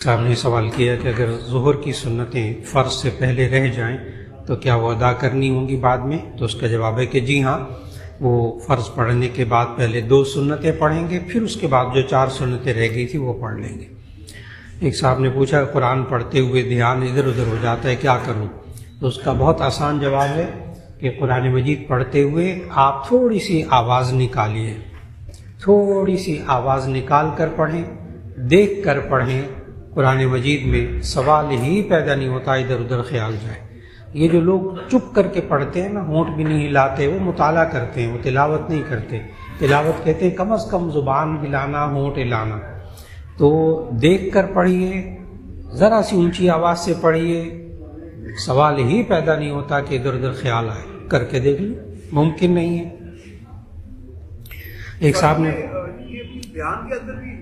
صاحب نے سوال کیا کہ اگر ظہر کی سنتیں فرض سے پہلے رہ جائیں تو کیا وہ ادا کرنی ہوں گی بعد میں؟ تو اس کا جواب ہے کہ جی ہاں، وہ فرض پڑھنے کے بعد پہلے 2 سنتیں پڑھیں گے، پھر اس کے بعد جو 4 سنتیں رہ گئی تھی وہ پڑھ لیں گے۔ ایک صاحب نے پوچھا قرآن پڑھتے ہوئے دھیان ادھر ادھر ہو جاتا ہے، کیا کروں؟ تو اس کا بہت آسان جواب ہے کہ قرآن مجید پڑھتے ہوئے آپ تھوڑی سی آواز نکالیے، تھوڑی سی آواز نکال کر پڑھیں، دیکھ کر پڑھیں۔ قرآن مجید میں سوال ہی پیدا نہیں ہوتا ادھر ادھر خیال جائے۔ یہ جو لوگ چپ کر کے پڑھتے ہیں نا، ہونٹ بھی نہیں ہلاتے، وہ مطالعہ کرتے ہیں، وہ تلاوت نہیں کرتے۔ تلاوت کہتے ہیں کم از کم زبان ہلانا، ہونٹ ہلانا۔ تو دیکھ کر پڑھیے، ذرا سی اونچی آواز سے پڑھیے، سوال ہی پیدا نہیں ہوتا کہ ادھر ادھر خیال آئے۔ کر کے دیکھ لیں، ممکن نہیں ہے۔ ایک صاحب نے بیان کے اندر بھی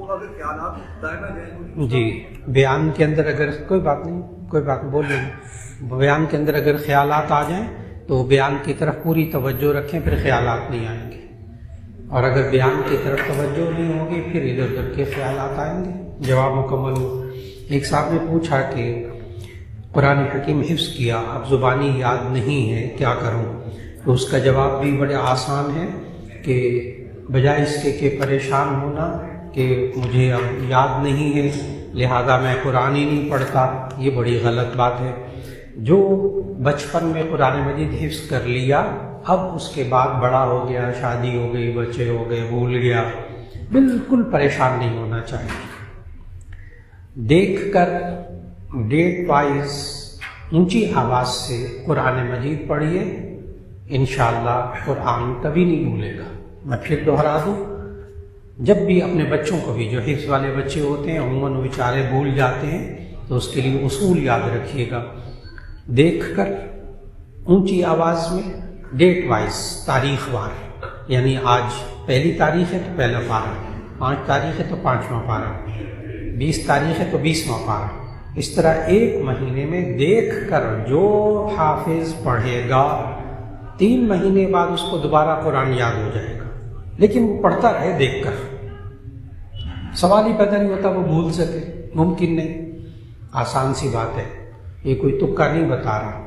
اگر خیالات دائما جائیں جی، بیان کے اندر اگر کوئی بات نہیں بول لیں گے، بیان کے اندر اگر خیالات آ جائیں تو بیان کی طرف پوری توجہ رکھیں، پھر خیالات نہیں آئیں گے، اور اگر بیان کی طرف توجہ نہیں ہوگی پھر ادھر ادھر کے خیالات آئیں گے۔ جواب مکمل ہو۔ ایک صاحب نے پوچھا کہ قرآن حکیم حفظ کیا، اب زبانی یاد نہیں ہے، کیا کروں؟ تو اس کا جواب بھی بڑے آسان ہے کہ بجائے اس کے کہ پریشان ہونا کہ مجھے اب یاد نہیں ہے لہذا میں قرآن ہی نہیں پڑھتا، یہ بڑی غلط بات ہے۔ جو بچپن میں قرآن مجید حفظ کر لیا، اب اس کے بعد بڑا ہو گیا، شادی ہو گئی، بچے ہو گئے، بھول گیا، بالکل پریشان نہیں ہونا چاہیے۔ دیکھ کر ڈیٹ وائز اونچی آواز سے قرآن مجید پڑھیے، انشاءاللہ قرآن کبھی نہیں بھولے گا۔ میں پھر دوہرا دوں، جب بھی اپنے بچوں کو بھی، جو حفظ والے بچے ہوتے ہیں عموماً وہ بیچارے بھول جاتے ہیں، تو اس کے لیے اصول یاد رکھیے گا۔ دیکھ کر اونچی آواز میں، ڈیٹ وائز، تاریخ وار، یعنی آج پہلی تاریخ ہے تو پہلا پارہ، 5 تاریخ ہے تو 5واں پارہ، 20 تاریخ ہے تو 20واں پارہ۔ اس طرح ایک مہینے میں دیکھ کر جو حافظ پڑھے گا 3 مہینے بعد اس کو دوبارہ قرآن یاد ہو جائے گا، لیکن وہ پڑھتا رہے دیکھ کر۔ سوال ہی پیدا نہیں ہوتا وہ بھول سکے، ممکن نہیں۔ آسان سی بات ہے، یہ کوئی تکا نہیں بتا رہا،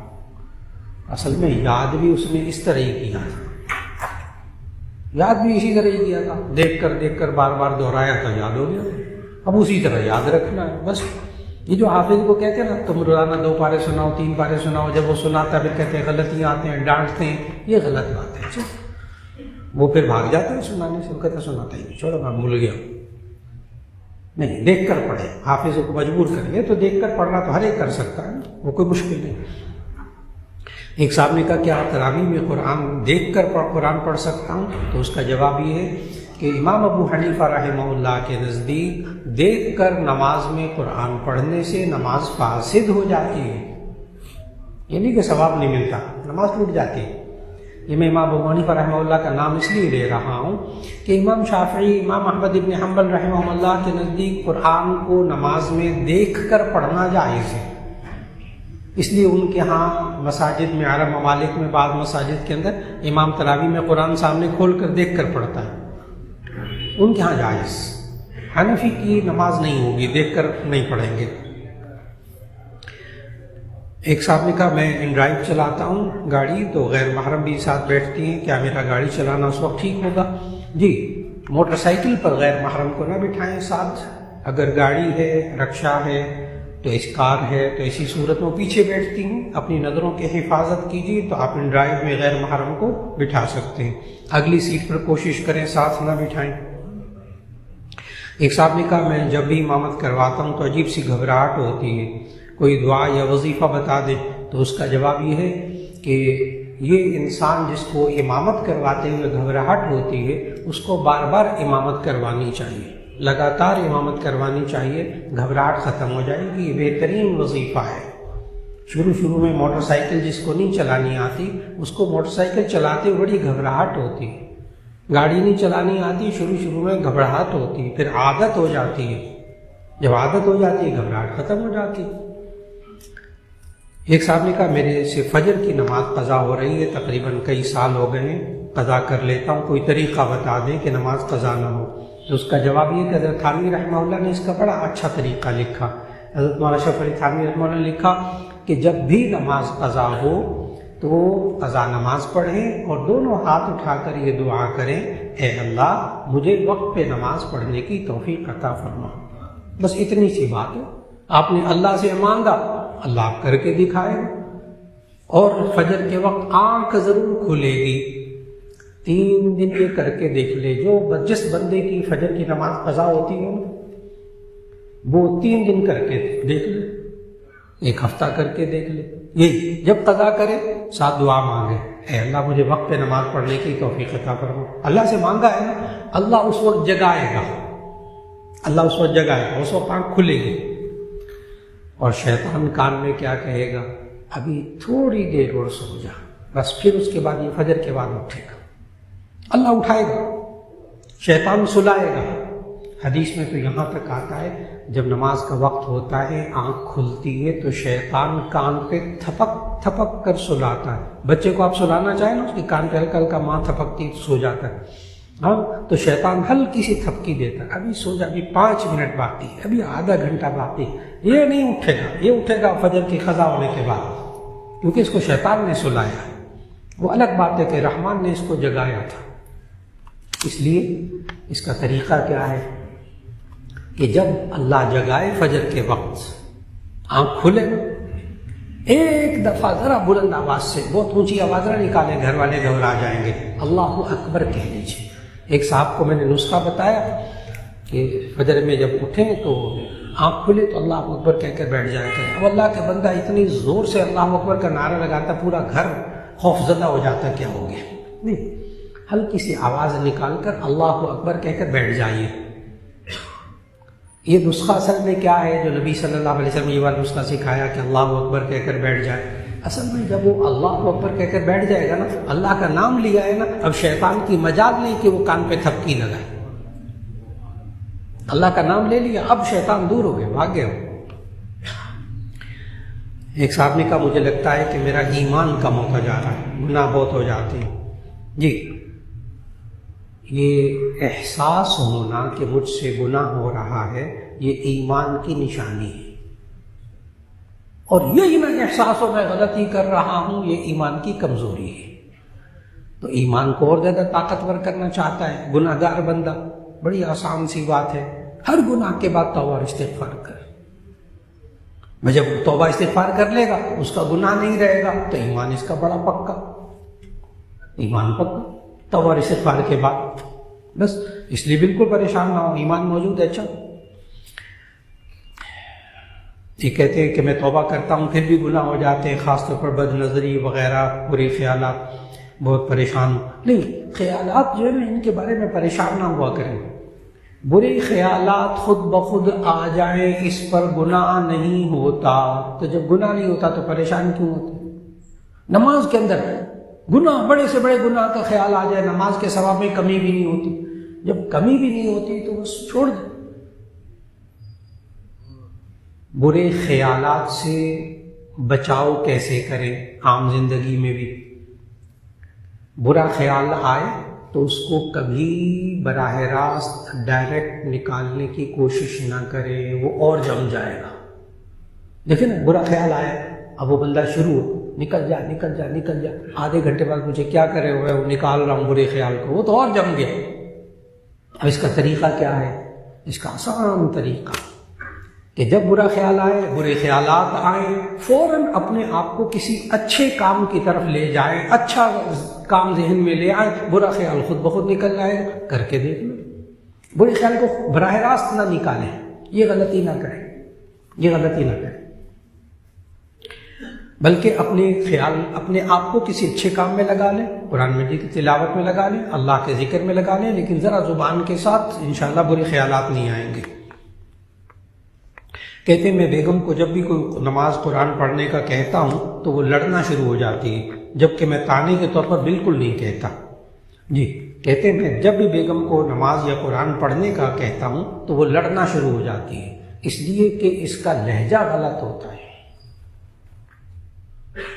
اصل میں یاد بھی اس نے اس طرح ہی کیا تھا، یاد بھی اسی طرح ہی کیا تھا، دیکھ کر بار بار دہرایا تھا، یاد ہو گیا۔ اب اسی طرح یاد رکھنا ہے بس۔ یہ جو حافظ کو کہتے ہیں نا تم روزانہ 2 پارے سناؤ، 3 پارے سناؤ، جب وہ سناتا پھر کہتے ہیں غلطیاں آتے ہیں، ڈانٹتے ہیں، یہ غلط بات ہے۔ وہ پھر بھاگ جاتا ہے سنانے سے، وہ کہتا ہے سناتا ہی نہیں، چھوڑو میں بھول گیا۔ نہیں، دیکھ کر پڑھے، حافظ کو مجبور کریے تو دیکھ کر پڑھنا تو ہر ایک کر سکتا ہے، وہ کوئی مشکل نہیں۔ ایک صاحب نے کہا کیا تراویح میں قرآن دیکھ کر قرآن پڑھ سکتا ہوں؟ تو اس کا جواب یہ ہے کہ امام ابو حنیفہ رحمہ اللہ کے نزدیک دیکھ کر نماز میں قرآن پڑھنے سے نماز فاسد ہو جاتی ہے، یعنی کہ ثواب نہیں ملتا، نماز ٹوٹ جاتی ہے۔ یہ میں امام ابو حنیفہ رحمہ اللہ کا نام اس لیے لے رہا ہوں کہ امام شافعی، امام احمد ابن حنبل رحمہ اللہ کے نزدیک قرآن کو نماز میں دیکھ کر پڑھنا جائز ہے، اس لیے ان کے ہاں مساجد میں، عرب ممالک میں بعض مساجد کے اندر امام تراویح میں قرآن سامنے کھول کر دیکھ کر پڑھتا ہے، ان کے ہاں جائز۔ حنفی کی نماز نہیں ہوگی، دیکھ کر نہیں پڑھیں گے۔ ایک صاحب نے کہا میں ان ڈرائیو چلاتا ہوں گاڑی، تو غیر محرم بھی ساتھ بیٹھتی ہیں، کیا میرا گاڑی چلانا اس وقت ٹھیک ہوگا؟ جی، موٹر سائیکل پر غیر محرم کو نہ بٹھائیں ساتھ۔ اگر گاڑی ہے، رکشہ ہے، تو اس کار ہے، تو اسی صورت میں پیچھے بیٹھتی ہیں، اپنی نظروں کی حفاظت کیجیے، تو آپ ان ڈرائیو میں غیر محرم کو بٹھا سکتے ہیں۔ اگلی سیٹ پر کوشش کریں ساتھ نہ بٹھائیں۔ ایک صاحب نے کہا میں جب بھی امامت کرواتا ہوں تو عجیب سی گھبراہٹ ہوتی ہے، کوئی دعا یا وظیفہ بتا دے۔ تو اس کا جواب یہ ہے کہ یہ انسان جس کو امامت کرواتے ہوئے گھبراہٹ ہوتی ہے، اس کو بار بار امامت کروانی چاہیے، لگاتار امامت کروانی چاہیے، گھبراہٹ ختم ہو جائے گی۔ یہ بہترین وظیفہ ہے۔ شروع میں موٹر سائیکل جس کو نہیں چلانی آتی، اس کو موٹر سائیکل چلاتے ہوئے بڑی گھبراہٹ ہوتی ہے، گاڑی نہیں چلانی آتی، شروع میں گھبراہٹ ہوتی ہے، پھر عادت ہو جاتی ہے، جب عادت ہو جاتی ہے گھبراہٹ ختم ہو جاتی ہے۔ ایک صاحب نے کہا میرے سے فجر کی نماز قضا ہو رہی ہے، تقریباً کئی سال ہو گئے ہیں، قضا کر لیتا ہوں، کوئی طریقہ بتا دیں کہ نماز قضا نہ ہو۔ تو اس کا جواب یہ کہ حضرت تھانوی رحمہ اللہ نے اس کا بڑا اچھا طریقہ لکھا. حضرت مولانا اشرف علی تھانوی رحمہ اللہ نے لکھا کہ جب بھی نماز قضا ہو تو قضا نماز پڑھیں اور دونوں ہاتھ اٹھا کر یہ دعا کریں، اے اللہ مجھے وقت پہ نماز پڑھنے کی توفیق عطا فرما. بس اتنی سی بات ہے. آپ نے اللہ سے مانگا، اللہ آپ کر کے دکھائے گا. اور فجر کے وقت آنکھ ضرور کھلے گی. 3 دن یہ کر کے دیکھ لے. جس بندے کی فجر کی نماز قضا ہوتی ہے وہ 3 دن کر کے دیکھ لے، 1 ہفتہ کر کے دیکھ لے. یہی جب قضا کرے ساتھ دعا مانگے، اے اللہ مجھے وقت پہ نماز پڑھنے کی توفیق عطا فرما. اللہ سے مانگا ہے نا، اللہ اس وقت جگائے گا. اللہ اس وقت جگائے گا، اس وقت آنکھ کھلے گی. اور شیطان کان میں کیا کہے گا؟ ابھی تھوڑی دیر اور سو جا. بس پھر اس کے بعد یہ فجر کے بعد اٹھے گا. اللہ اٹھائے گا، شیطان سلائے گا. حدیث میں تو یہاں تک آتا ہے جب نماز کا وقت ہوتا ہے آنکھ کھلتی ہے تو شیطان کان پہ تھپک تھپک کر سلاتا ہے. بچے کو آپ سلانا چاہیں نا، اس کے کان پہ ہلکا ہلکا ماں تھپکتی سو جاتا ہے. ہاں تو شیطان ہلکی سی تھپکی دیتا ہے، ابھی سو جا، ابھی 5 منٹ باقی ہے، ابھی آدھا گھنٹہ باقی ہے. یہ نہیں اٹھے گا، یہ اٹھے گا فجر کی قضا ہونے کے بعد، کیونکہ اس کو شیطان نے سلایا. وہ الگ بات ہے کہ رحمان نے اس کو جگایا تھا. اس لیے اس کا طریقہ کیا ہے کہ جب اللہ جگائے فجر کے وقت آنکھ کھلے، ایک دفعہ ذرا بلند آواز سے، بہت اونچی آواز نہ نکالے، گھر والے گھبرا جائیں گے، اللہ اکبر کہہ لیجیے. ایک صاحب کو میں نے نسخہ بتایا کہ فجر میں جب اٹھیں تو آنکھ کھلے تو اللہ اکبر کہہ کر بیٹھ جائے کریں. اب اللہ کے بندہ اتنی زور سے اللہ اکبر کا نعرہ لگاتا پورا گھر خوف زدہ ہو جاتا، کیا ہو گیا؟ نہیں، ہلکی سی آواز نکال کر اللہ اکبر کہہ کر بیٹھ جائیے. یہ نسخہ اصل میں کیا ہے جو نبی صلی اللہ علیہ وسلم نے یہ والا نسخہ سکھایا کہ اللہ اکبر کہہ کر بیٹھ جائے؟ اصل میں جب وہ اللہ اکبر کہہ کر بیٹھ جائے گا نا، اللہ کا نام لیا ہے نا، اب شیطان کی مجال نہیں کہ وہ کان پہ تھپکی لگائے. اللہ کا نام لے لیا، اب شیطان دور ہو گئے، بھاگ گئے. ایک صاحب نے کہا مجھے لگتا ہے کہ میرا ایمان کم ہوتا جا رہا ہے، گناہ بہت ہو جاتے ہیں. جی، یہ احساس ہونا کہ مجھ سے گناہ ہو رہا ہے یہ ایمان کی نشانی ہے، اور یہی میں احساس ہو میں غلطی کر رہا ہوں یہ ایمان کی کمزوری ہے. تو ایمان کو اور زیادہ طاقتور کرنا چاہتا ہے گناہ گار بندہ. بڑی آسان سی بات ہے، ہر گناہ کے بعد توبہ اور استغفار کر. میں جب توبہ استغفار کر لے گا اس کا گناہ نہیں رہے گا تو ایمان اس کا بڑا پکا، ایمان پکا. توبہ اور استغفار کے بعد بس، اس لیے بالکل پریشان نہ ہو، ایمان موجود ہے. اچھا، یہ کہتے ہیں کہ میں توبہ کرتا ہوں پھر بھی گناہ ہو جاتے ہیں، خاص طور پر بد نظری وغیرہ، برے خیالات، بہت پریشان. نہیں، خیالات جو ہے نا ان کے بارے میں پریشان نہ ہوا کریں. برے خیالات خود بخود آ جائیں اس پر گناہ نہیں ہوتا. تو جب گناہ نہیں ہوتا تو پریشان کیوں ہوتے؟ نماز کے اندر گناہ، بڑے سے بڑے گناہ کا خیال آ جائے، نماز کے ثواب میں کمی بھی نہیں ہوتی. جب کمی بھی نہیں ہوتی تو بس چھوڑ دیں. برے خیالات سے بچاؤ کیسے کریں؟ عام زندگی میں بھی برا خیال آئے تو اس کو کبھی براہ راست ڈائریکٹ نکالنے کی کوشش نہ کریں، وہ اور جم جائے گا. دیکھیں نا، برا خیال آیا، اب وہ بندہ شروع ہو، نکل جا نکل جا نکل جا، آدھے گھنٹے بعد مجھے کیا کرے ہوئے وہ نکال رہا ہوں برے خیال کو، وہ تو اور جم گیا. اب اس کا طریقہ کیا ہے؟ اس کا آسان طریقہ کہ جب برا خیال آئے، برے خیالات آئیں، فوراً اپنے آپ کو کسی اچھے کام کی طرف لے جائیں، اچھا کام ذہن میں لے آئیں، برا خیال خود بخود نکل جائے گا. کر کے دیکھ لو. برے خیال کو براہ راست نہ نکالیں، یہ غلطی نہ کریں، یہ غلطی نہ کریں، بلکہ اپنے آپ کو کسی اچھے کام میں لگا لیں، قرآن مجید کی تلاوت میں لگا لیں، اللہ کے ذکر میں لگا لیں، لیکن ذرا زبان کے ساتھ انشاءاللہ برے خیالات نہیں آئیں گے. کہتے ہیں میں بیگم کو جب بھی کوئی نماز قرآن پڑھنے کا کہتا ہوں تو وہ لڑنا شروع ہو جاتی ہے، جبکہ میں طعنے کے طور پر بالکل نہیں کہتا. جی، کہتے ہیں میں جب بھی بیگم کو نماز یا قرآن پڑھنے کا کہتا ہوں تو وہ لڑنا شروع ہو جاتی ہے، اس لیے کہ اس کا لہجہ غلط ہوتا ہے.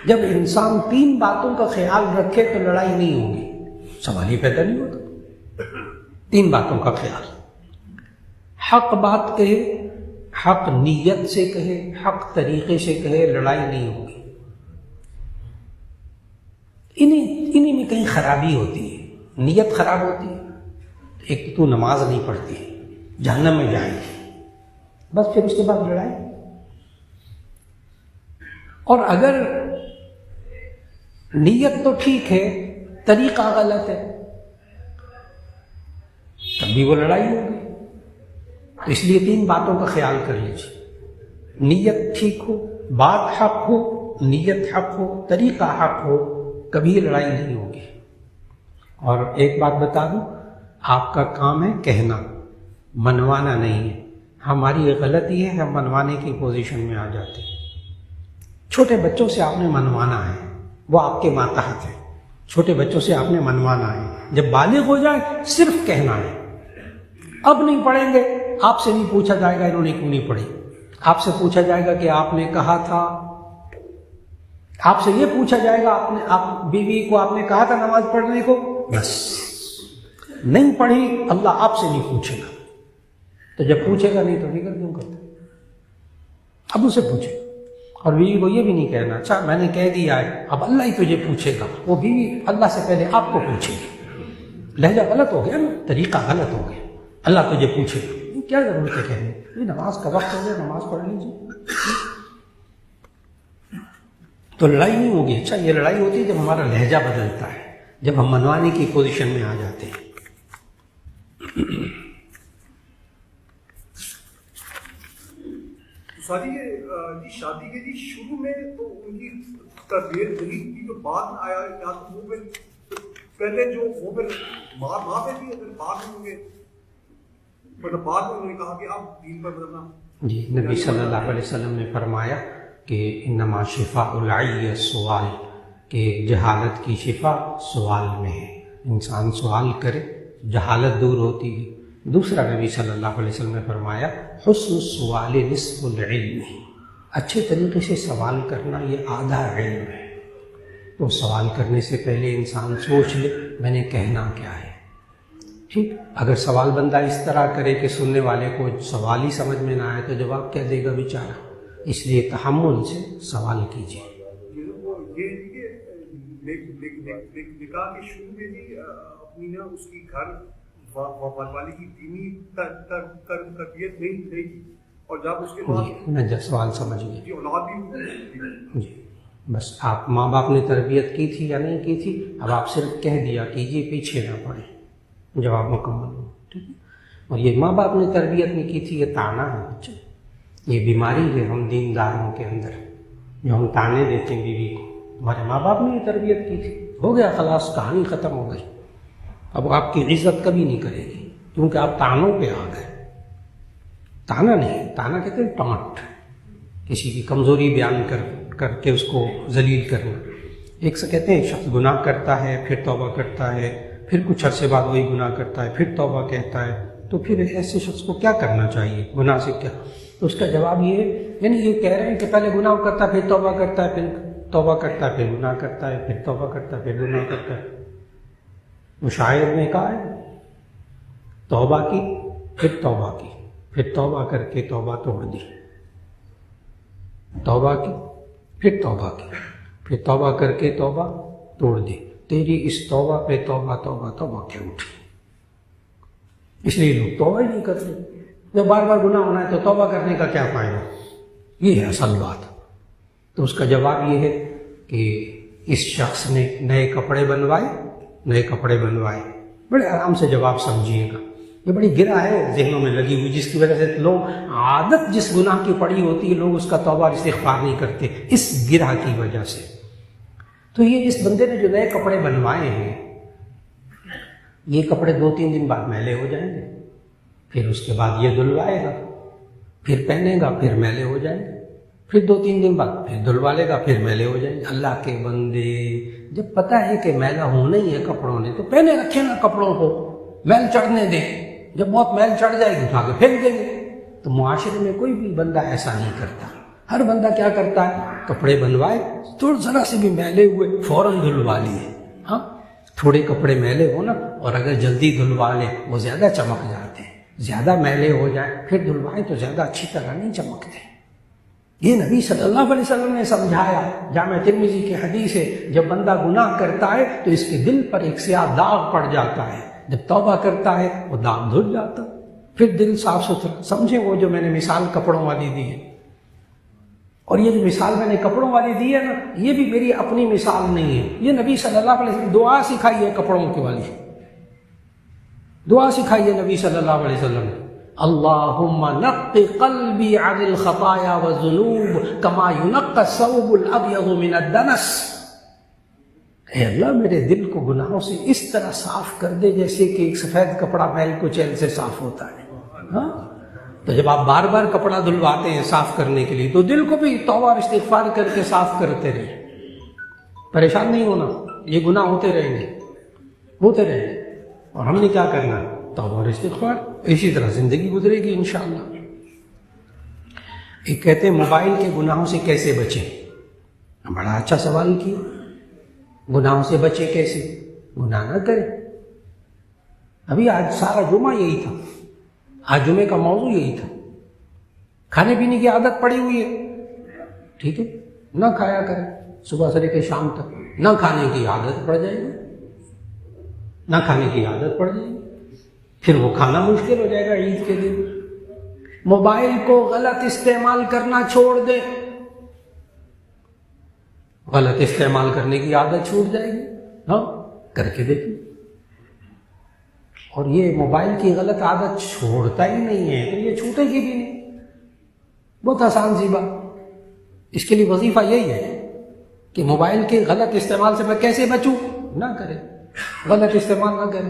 جب انسان 3 باتوں کا خیال رکھے تو لڑائی نہیں ہوگی، سوال ہی پیدا نہیں ہوتا. 3 باتوں کا خیال، حق بات کہے، حق نیت سے کہے، حق طریقے سے کہے، لڑائی نہیں ہوگی۔ انہی میں کہیں خرابی ہوتی ہے، نیت خراب ہوتی ہے، ایک تو نماز نہیں پڑھتی، جہنم میں جائے گی، بس پھر اس کے بعد لڑائی۔ اور اگر نیت تو ٹھیک ہے، طریقہ غلط ہے، تب بھی وہ لڑائی ہوگی۔ تو اس لیے 3 باتوں کا خیال کر لیجیے، نیت ٹھیک ہو، بات حق ہو، نیت حق ہو، طریقہ حق ہو، کبھی لڑائی نہیں ہوگی۔ اور ایک بات بتا دوں، آپ کا کام ہے کہنا، منوانا نہیں ہے۔ ہماری غلطی ہے، ہم منوانے کی پوزیشن میں آ جاتے ہیں۔ چھوٹے بچوں سے آپ نے منوانا ہے، وہ آپ کے ماتحت ہیں، چھوٹے بچوں سے آپ نے منوانا ہے۔ جب بالغ ہو جائے صرف کہنا ہے، اب نہیں پڑھیں گے، آپ سے نہیں پوچھا جائے گا انہوں نے کیوں نہیں پڑھی، آپ سے پوچھا جائے گا کہ آپ نے کہا تھا، آپ سے یہ پوچھا جائے گا آپ بیوی کو آپ نے کہا تھا نماز پڑھنے کو، بس نہیں پڑھی، اللہ آپ سے نہیں پوچھے گا۔ تو جب پوچھے گا نہیں تو فکر کیوں کرتے، اب اسے پوچھے۔ اور بیوی کو یہ بھی نہیں کہنا اچھا میں نے کہہ دیا ہے اب اللہ ہی تجھے پوچھے گا، وہ بیوی اللہ سے پہلے آپ کو پوچھے گی۔ لہجہ غلط ہو گیا نا، طریقہ غلط ہو گیا، اللہ تجھے پوچھے گا، کیا ضرورت ہے کہنے، یہ نماز کا وقت ہو گیا، نماز پڑھ لیجیے، تو لڑائی نہیں ہوگی۔ اچھا یہ لڑائی ہوتی ہے جب ہمارا لہجہ بدلتا ہے، جب ہم منوانے کی پوزیشن میں آ جاتے ہیں۔ شادی کے شروع میں تو ان کی تربیت نہیں تھی، جو بعد میں آیا یا تو وہ پہلے جو وہ ماں پہ تھی، اگر بعد میں ہوں گے مطلب بعد میں انہوں نے کہا کہ آپ دین پر بدلنا۔ جی نبی صلی اللہ علیہ وسلم نے فرمایا کہ انما شفاء العی السؤال، کہ جہالت کی شفا سوال میں ہے، انسان سوال کرے جہالت دور ہوتی ہے۔ دوسرا نبی صلی اللہ علیہ وسلم نے فرمایا حسن السؤال نصف العلم، اچھے طریقے سے سوال کرنا یہ آدھا علم ہے۔ تو سوال کرنے سے پہلے انسان سوچ لے میں نے کہنا کیا ہے، ٹھیک۔ اگر سوال بندہ اس طرح کرے کہ سننے والے کو سوال ہی سمجھ میں نہ آئے تو جواب کیا دے گا بیچارہ، اس لیے تحمل سے سوال کیجیے۔ نکاح کے شروع میں بھی اپنی نا اس کی گھر والے کی دینی تربیت نہیں تھی، اور جب اس کے بعد جی میں جب سوال سمجھ گیا جی اولاد بھی جی، بس آپ ماں باپ نے تربیت کی تھی یا نہیں کی تھی، اب آپ صرف کہہ دیا کیجیے، پیچھے نہ پڑے، جواب مکمل ہو، ٹھیک ہے۔ اور یہ ماں باپ نے تربیت نہیں کی تھی، یہ تانا ہے بچے، یہ بیماری ہے ہم دینداروں کے اندر، جو ہم تانے دیتے ہیں بیوی کو، ہمارے ماں باپ نے یہ تربیت کی تھی، ہو گیا خلاص، کہانی ختم ہو گئی، اب آپ کی عزت کبھی نہیں کرے گی کیونکہ آپ تانوں پہ آ گئے۔ تانا نہیں، تانا کہتے ہیں ٹانٹ، کسی کی کمزوری بیان کر کے اس کو ذلیل کرنا۔ ایک سے کہتے ہیں شخص گناہ کرتا ہے پھر توبہ کرتا ہے، پھر کچھ عرصے بعد وہی گناہ کرتا ہے، پھر توبہ کہتا ہے، تو پھر ایسے شخص کو کیا کرنا چاہیے، گناہ سے کیا؟ تو اس کا جواب یہ ہے، یعنی یہ کہہ رہے ہیں کہ پہلے گناہ کرتا ہے پھر توبہ کرتا ہے، پھر توبہ کرتا ہے پھر گناہ کرتا ہے، پھر توبہ کرتا ہے پھر گناہ کرتا ہے۔ وہ شاعر نے کہا ہے توبہ کی پھر توبہ کی، پھر توبہ کر کے توبہ توڑ دی، توبہ کی پھر توبہ کی، پھر توبہ کر کے توبہ توڑ دی، تیری اس توبہ پہ توبہ توبہ توبہ کیوں اٹھی۔ اس لیے لوگ توبہ ہی نہیں کرتے، جب بار بار گناہ ہونا ہے تو توبہ کرنے کا کیا فائدہ، یہ ہے اصل بات۔ تو اس کا جواب یہ ہے کہ اس شخص نے نئے کپڑے بنوائے، بڑے آرام سے جواب سمجھیے گا، یہ بڑی گرہ ہے ذہنوں میں لگی ہوئی، جس کی وجہ سے لوگ عادت جس گناہ کی پڑی ہوتی ہے لوگ اس کا توبہ استغفار نہیں کرتے، اس گرہ کی وجہ سے۔ تو یہ اس بندے نے جو نئے کپڑے بنوائے ہیں، یہ کپڑے 2-3 دن بعد میلے ہو جائیں گے، پھر اس کے بعد یہ دھلوائے گا، پھر پہنے گا، پھر میلے ہو جائیں گے، پھر 2-3 دن بعد پھر دھلوا لے گا، پھر میلے ہو جائیں گے۔ اللہ کے بندے، جب پتہ ہے کہ میلا ہونا ہی ہے کپڑوں نے تو پہنے رکھے نا کپڑوں کو، میل چڑھنے دیں، جب بہت میل چڑھ جائے گی اٹھا کے پھینک دیں گے۔ تو معاشرے میں کوئی بھی بندہ ایسا نہیں کرتا، ہر بندہ کیا کرتا ہے، کپڑے بنوائے تو ذرا سے بھی میلے ہوئے فوراً دھلوا لیے، ہاں تھوڑے کپڑے میلے ہو نا، اور اگر جلدی دھلوا لے وہ زیادہ چمک جاتے ہیں، زیادہ میلے ہو جائیں پھر دھلوائیں تو زیادہ اچھی طرح نہیں چمکتے. یہ نبی صلی اللہ علیہ وسلم نے سمجھایا. جامع ترمذی کی حدیث ہے جب بندہ گناہ کرتا ہے تو اس کے دل پر ایک سیاہ داغ پڑ جاتا ہے، جب توبہ کرتا ہے وہ داغ دھل جاتا، پھر دل صاف ستھرا. سمجھیں وہ جو میں نے مثال کپڑوں والی دی ہے، اور یہ جو مثال میں نے کپڑوں والی دی ہے نا، یہ بھی میری اپنی مثال نہیں ہے، یہ نبی صلی اللہ علیہ وسلم دعا سکھائی ہے کپڑوں کی والی. دعا سکھائی ہے نبی صلی اللہ علیہ وسلم نے، اللہم نقی قلبی عن الخطایا والذنوب کما ینقی الثوب الابیض من الدنس. اے اللہ میرے دل کو گناہوں سے اس طرح صاف کر دے جیسے کہ ایک سفید کپڑا میل کچیل سے صاف ہوتا ہے. ہاں تو جب آپ بار بار کپڑا دھلواتے ہیں صاف کرنے کے لیے تو دل کو بھی توبہ اور استغفار کر کے صاف کرتے رہیں. پریشان نہیں ہونا، یہ گناہ ہوتے رہیں گے، ہوتے رہیں گے، اور ہم نے کیا کرنا ہے؟ توبہ اور استغفار. اسی طرح زندگی گزرے گی انشاءاللہ. ایک کہتے ہیں موبائل کے گناہوں سے کیسے بچیں؟ بڑا اچھا سوال کیا. گناہوں سے بچیں کیسے؟ گناہ نہ کریں. ابھی آج سارا جمعہ یہی تھا، آج جمعے کا موضوع یہی تھا. کھانے پینے کی عادت پڑی ہوئی ہے، ٹھیک ہے، نہ کھایا کریں صبح سے لے کے شام تک. نہ کھانے کی عادت پڑ جائے گی، نہ کھانے کی عادت پڑ جائے گی، پھر وہ کھانا مشکل ہو جائے گا عید کے دن. موبائل کو غلط استعمال کرنا چھوڑ دے، غلط استعمال کرنے کی عادت چھوٹ جائے گی. ہاں کر کے دیکھیں. اور یہ موبائل کی غلط عادت چھوڑتا ہی نہیں ہے تو یہ چھوٹے گی بھی نہیں. بہت آسان سی بات. اس کے لیے وظیفہ یہی ہے کہ موبائل کے غلط استعمال سے میں کیسے بچوں؟ نہ کریں، غلط استعمال نہ کریں.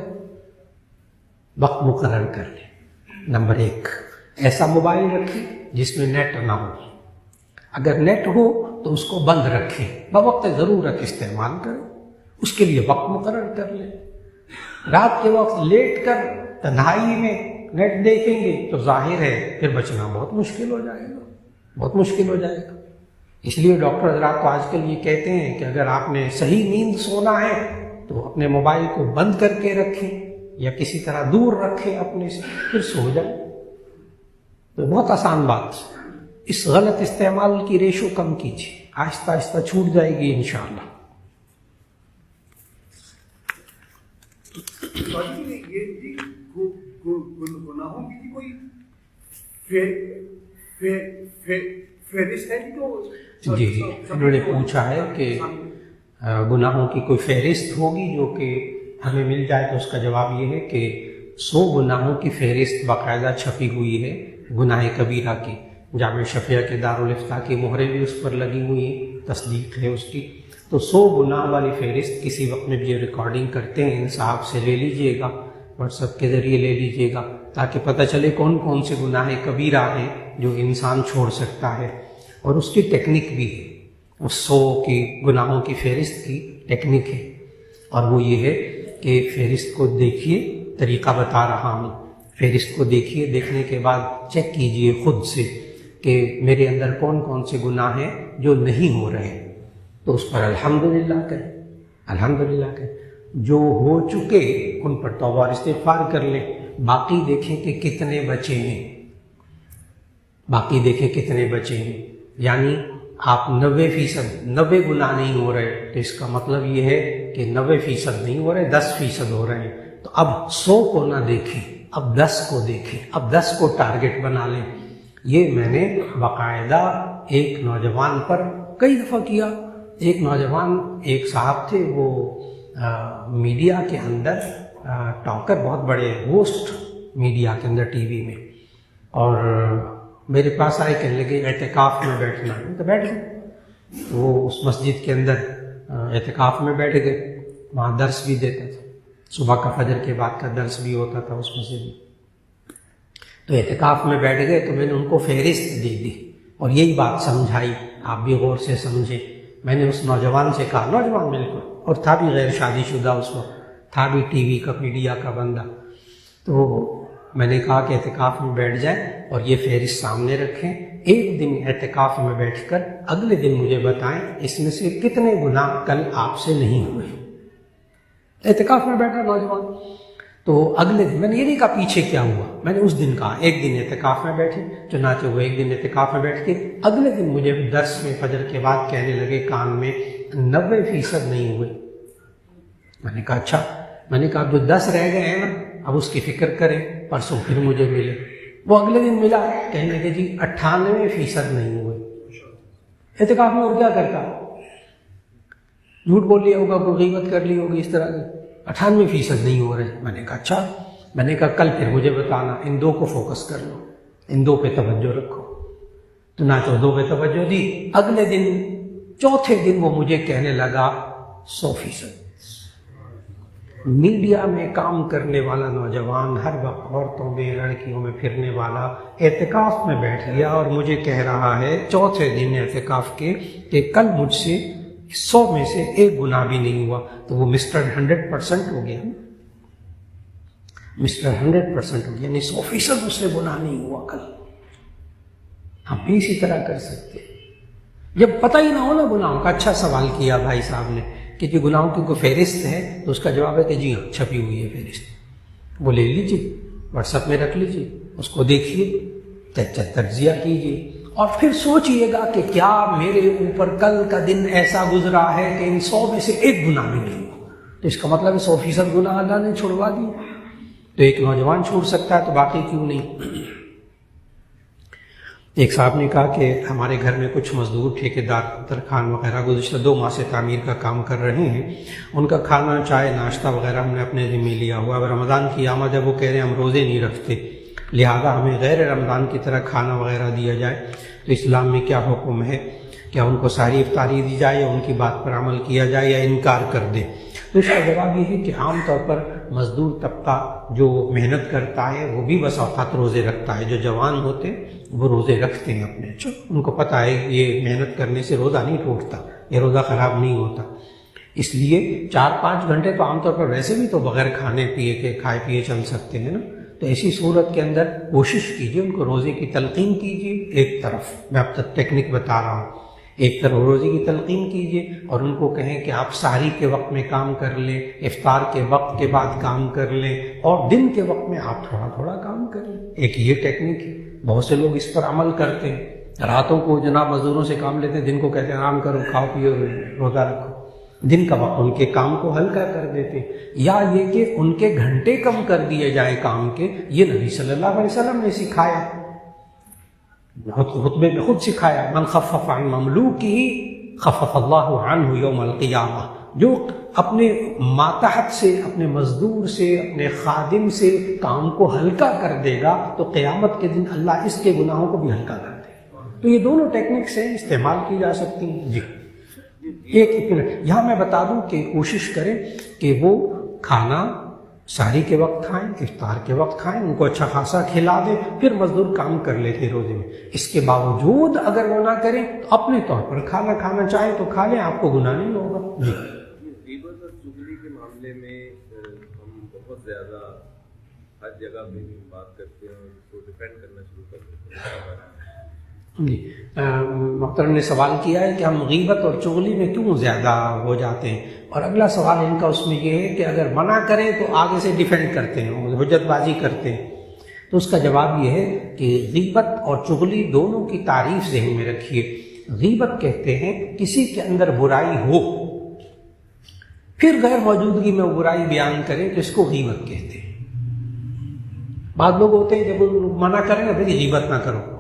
وقت مقرر کر لیں. نمبر 1، ایسا موبائل رکھیں جس میں نیٹ نہ ہو. اگر نیٹ ہو تو اس کو بند رکھیں، بوقت ضرورت استعمال کریں. اس کے لیے وقت مقرر کر لیں. رات کے وقت لیٹ کر تنہائی میں نیٹ دیکھیں گے تو ظاہر ہے پھر بچنا بہت مشکل ہو جائے گا، بہت مشکل ہو جائے گا. اس لیے ڈاکٹر حضرات کو آج کل یہ کہتے ہیں کہ اگر آپ نے صحیح نیند سونا ہے تو اپنے موبائل کو بند کر کے رکھیں یا کسی طرح دور رکھیں اپنے سے، پھر سو جائیں. تو بہت آسان بات. اس غلط استعمال کی ریشو کم کیجیے، آہستہ آہستہ چھوٹ جائے گی انشاءاللہ. یہ گناہوں کی کوئی فہرست ہے تو جی انہوں نے پوچھا ہے کہ گناہوں کی کوئی فہرست ہوگی جو کہ ہمیں مل جائے، تو اس کا جواب یہ ہے کہ 100 گناہوں کی فہرست باقاعدہ چھپی ہوئی ہے گناہ کبیرہ کی. جامع شفیہ کے دارالافتاء کی مہریں بھی اس پر لگی ہوئی ہیں، تصدیق ہے اس کی. تو 100 گناہ والی فہرست کسی وقت میں بھی یہ ریکارڈنگ کرتے ہیں ان صاحب سے لے لیجئے گا، واٹس ایپ کے ذریعے لے لیجئے گا، تاکہ پتہ چلے کون کون سے گناہ کبیرہ ہیں جو انسان چھوڑ سکتا ہے. اور اس کی ٹیکنک بھی ہے، اس 100 کی گناہوں کی فہرست کی ٹیکنک ہے. اور وہ یہ ہے کہ فہرست کو دیکھیے، طریقہ بتا رہا ہوں. فہرست کو دیکھیے، دیکھنے کے بعد چیک کیجئے خود سے کہ میرے اندر کون کون سے گناہ ہیں جو نہیں ہو رہے، تو اس پر الحمدللہ کریں، الحمدللہ کریں. جو ہو چکے ان پر توبہ اور استغفار کر لیں. باقی دیکھیں کہ کتنے بچے ہیں، باقی دیکھیں کتنے بچے ہیں. یعنی آپ 90% گناہ نہیں ہو رہے تو اس کا مطلب یہ ہے کہ 90% نہیں ہو رہے، 10% ہو رہے ہیں. تو اب 100 کو نہ دیکھیں، اب 10 کو دیکھیں، اب 10 کو ٹارگٹ بنا لیں. یہ میں نے باقاعدہ ایک نوجوان پر کئی دفعہ کیا. ایک نوجوان، ایک صاحب تھے، وہ میڈیا کے اندر ٹاکر، بہت بڑے ہوسٹ میڈیا کے اندر ٹی وی میں، اور میرے پاس آئے کہنے لگے اعتکاف میں بیٹھنا. تو بیٹھ گئے. وہ اس مسجد کے اندر اعتکاف میں بیٹھ گئے. وہاں درس بھی دیتے تھے، صبح کا فجر کے بعد کا درس بھی ہوتا تھا اس مسجد میں. تو اعتکاف میں بیٹھ گئے تو میں نے ان کو فہرست دے دی اور یہی بات سمجھائی. آپ بھی غور سے سمجھیں. میں نے اس نوجوان سے کہا، نوجوان بالکل، اور تھا بھی غیر شادی شدہ اس وقت، تھا بھی ٹی وی کا میڈیا کا بندہ. تو میں نے کہا کہ اعتکاف میں بیٹھ جائیں اور یہ فہرست سامنے رکھیں. ایک دن اعتکاف میں بیٹھ کر اگلے دن مجھے بتائیں اس میں سے کتنے گناہ کل آپ سے نہیں ہوئے. اعتکاف میں بیٹھا نوجوان. تو اگلے دن میں نے یہ نہیں کہا پیچھے کیا ہوا، میں نے اس دن کہا ایک دن اعتکاف میں بیٹھے، چنانچہ وہ ایک دن اعتکاف میں بیٹھ کے اگلے دن مجھے درس میں فجر کے بعد کہنے لگے کان میں 90% نہیں ہوئے۔ میں نے کہا اچھا، میں نے کہا جو 10 رہ گئے ہیں نا اب اس کی فکر کریں، پرسوں پھر مجھے ملے، وہ اگلے دن ملا، کہنے لگے جی 98% نہیں ہوئے۔ اعتکاف میں اور کیا کرتا، جھوٹ بول لیا ہوگا، کوئی غیبت کر لی ہوگی اس طرح کی، 98% نہیں ہو رہے۔ میں نے کہا اچھا، میں نے کہا کل پھر مجھے بتانا، ان 2 کو فوکس کر لو، ان 2 پہ توجہ رکھو۔ تو نہ تو 2 پہ توجہ دی، اگلے دن چوتھے دن وہ مجھے کہنے لگا 100%۔ میڈیا میں کام کرنے والا نوجوان، ہر وقت عورتوں میں لڑکیوں میں پھرنے والا، اعتکاف میں بیٹھ گیا اور مجھے کہہ رہا ہے چوتھے دن اعتکاف کے کہ کل مجھ سے 100 میں سے 1 گناہ بھی نہیں ہوا۔ تو وہ مسٹر 100% ہو گیا، مسٹر 100% ہو گیا، یعنی 100% اس سے گناہ نہیں ہوا کل۔ ہم بھی اسی طرح کر سکتے جب پتہ ہی نہ ہو نا گناہوں کا۔ اچھا سوال کیا بھائی صاحب نے کہ جی گناہوں کی کوئی فہرست ہے، تو اس کا جواب ہے کہ جی ہاں چھپی ہوئی ہے فہرست، وہ لے لیجیے، واٹس ایپ میں رکھ لیجیے، اس کو دیکھیے، تجزیہ کیجیے اور پھر سوچئے گا کہ کیا میرے اوپر کل کا دن ایسا گزرا ہے کہ ان 100 میں سے 1 گناہ بھی نہیں ہوا، تو اس کا مطلب ہے 100% گناہ اللہ نے چھڑوا دیا۔ تو ایک نوجوان چھوڑ سکتا ہے تو باقی کیوں نہیں۔ ایک صاحب نے کہا کہ ہمارے گھر میں کچھ مزدور ٹھیکیدار ترخان وغیرہ گزشتہ 2 ماہ سے تعمیر کا کام کر رہے ہیں، ان کا کھانا چائے ناشتہ وغیرہ ہم نے اپنے ذمہ لیا ہوا ہے۔ اب رمضان کی آمد ہے، وہ کہہ رہے ہیں ہم روزے نہیں رکھتے، لہذا ہمیں غیر رمضان کی طرح کھانا وغیرہ دیا جائے، تو اسلام میں کیا حکم ہے؟ کیا ان کو ساری افطاری دی جائے یا ان کی بات پر عمل کیا جائے یا انکار کر دے؟ تو اس کا جواب یہ ہے کہ عام طور پر مزدور طبقہ جو محنت کرتا ہے وہ بھی بس اوقات روزے رکھتا ہے، جو جوان ہوتے وہ روزے رکھتے ہیں اپنے، ان کو پتہ ہے یہ محنت کرنے سے روزہ نہیں ٹوٹتا، یہ روزہ خراب نہیں ہوتا، اس لیے 4-5 گھنٹے تو عام طور پر ویسے بھی تو بغیر کھانے پیے کے کھائے پیے چل سکتے ہیں نا۔ تو ایسی صورت کے اندر کوشش کیجیے ان کو روزے کی تلقین کیجیے۔ ایک طرف میں اب تک ٹیکنک بتا رہا ہوں، ایک طرف روزے کی تلقین کیجیے اور ان کو کہیں کہ آپ سحری کے وقت میں کام کر لیں، افطار کے وقت کے بعد کام کر لیں اور دن کے وقت میں آپ تھوڑا تھوڑا کام کر لیں۔ ایک یہ ٹیکنک ہے، بہت سے لوگ اس پر عمل کرتے ہیں، راتوں کو جناب مزدوروں سے کام لیتے ہیں، دن کو کہتے ہیں آرام کرو، کھاؤ پیو، روزہ رکھو، دن کا وقت ان کے کام کو ہلکا کر دیتے ہیں، یا یہ کہ ان کے گھنٹے کم کر دیے جائے کام کے۔ یہ نبی صلی اللہ علیہ وسلم نے سکھایا، خطبے میں خود سکھایا، من خفف عن مملوکہ خفف اللہ عنہ یوم القیامہ، جو اپنے ماتحت سے، اپنے مزدور سے، اپنے خادم سے کام کو ہلکا کر دے گا تو قیامت کے دن اللہ اس کے گناہوں کو بھی ہلکا کر دے گا۔ تو یہ دونوں ٹیکنکس ہیں، استعمال کی جا سکتی ہیں۔ جی ایک منٹ یہاں میں بتا دوں کہ کوشش کریں کہ وہ کھانا سحری کے وقت کھائیں، افطار کے وقت کھائیں، ان کو اچھا خاصا کھلا دیں، پھر مزدور کام کر لیتے روزے میں۔ اس کے باوجود اگر وہ نہ کریں تو اپنے طور پر کھانا کھانا چاہیں تو کھا لیں، آپ کو گناہ نہیں ہوگا۔ جی غیبت اور چغلی کے معاملے میں ہم بہت زیادہ ہر جگہ پہ بات کرتے ہیں اور اس کو ڈیفینڈ کرنا شروع کر دیتے ہیں۔ جی محترم نے سوال کیا ہے کہ ہم غیبت اور چغلی میں کیوں زیادہ ہو جاتے ہیں، اور اگلا سوال ان کا اس میں یہ ہے کہ اگر منع کریں تو آگے سے ڈیفینڈ کرتے ہیں، حجت بازی کرتے ہیں۔ تو اس کا جواب یہ ہے کہ غیبت اور چغلی دونوں کی تعریف ذہن میں رکھیے۔ غیبت کہتے ہیں کسی کے اندر برائی ہو پھر غیر موجودگی میں وہ برائی بیان کریں تو اس کو غیبت کہتے ہیں۔ بعض لوگ ہوتے ہیں جب وہ منع کریں نا بھائی غیبت نہ کرو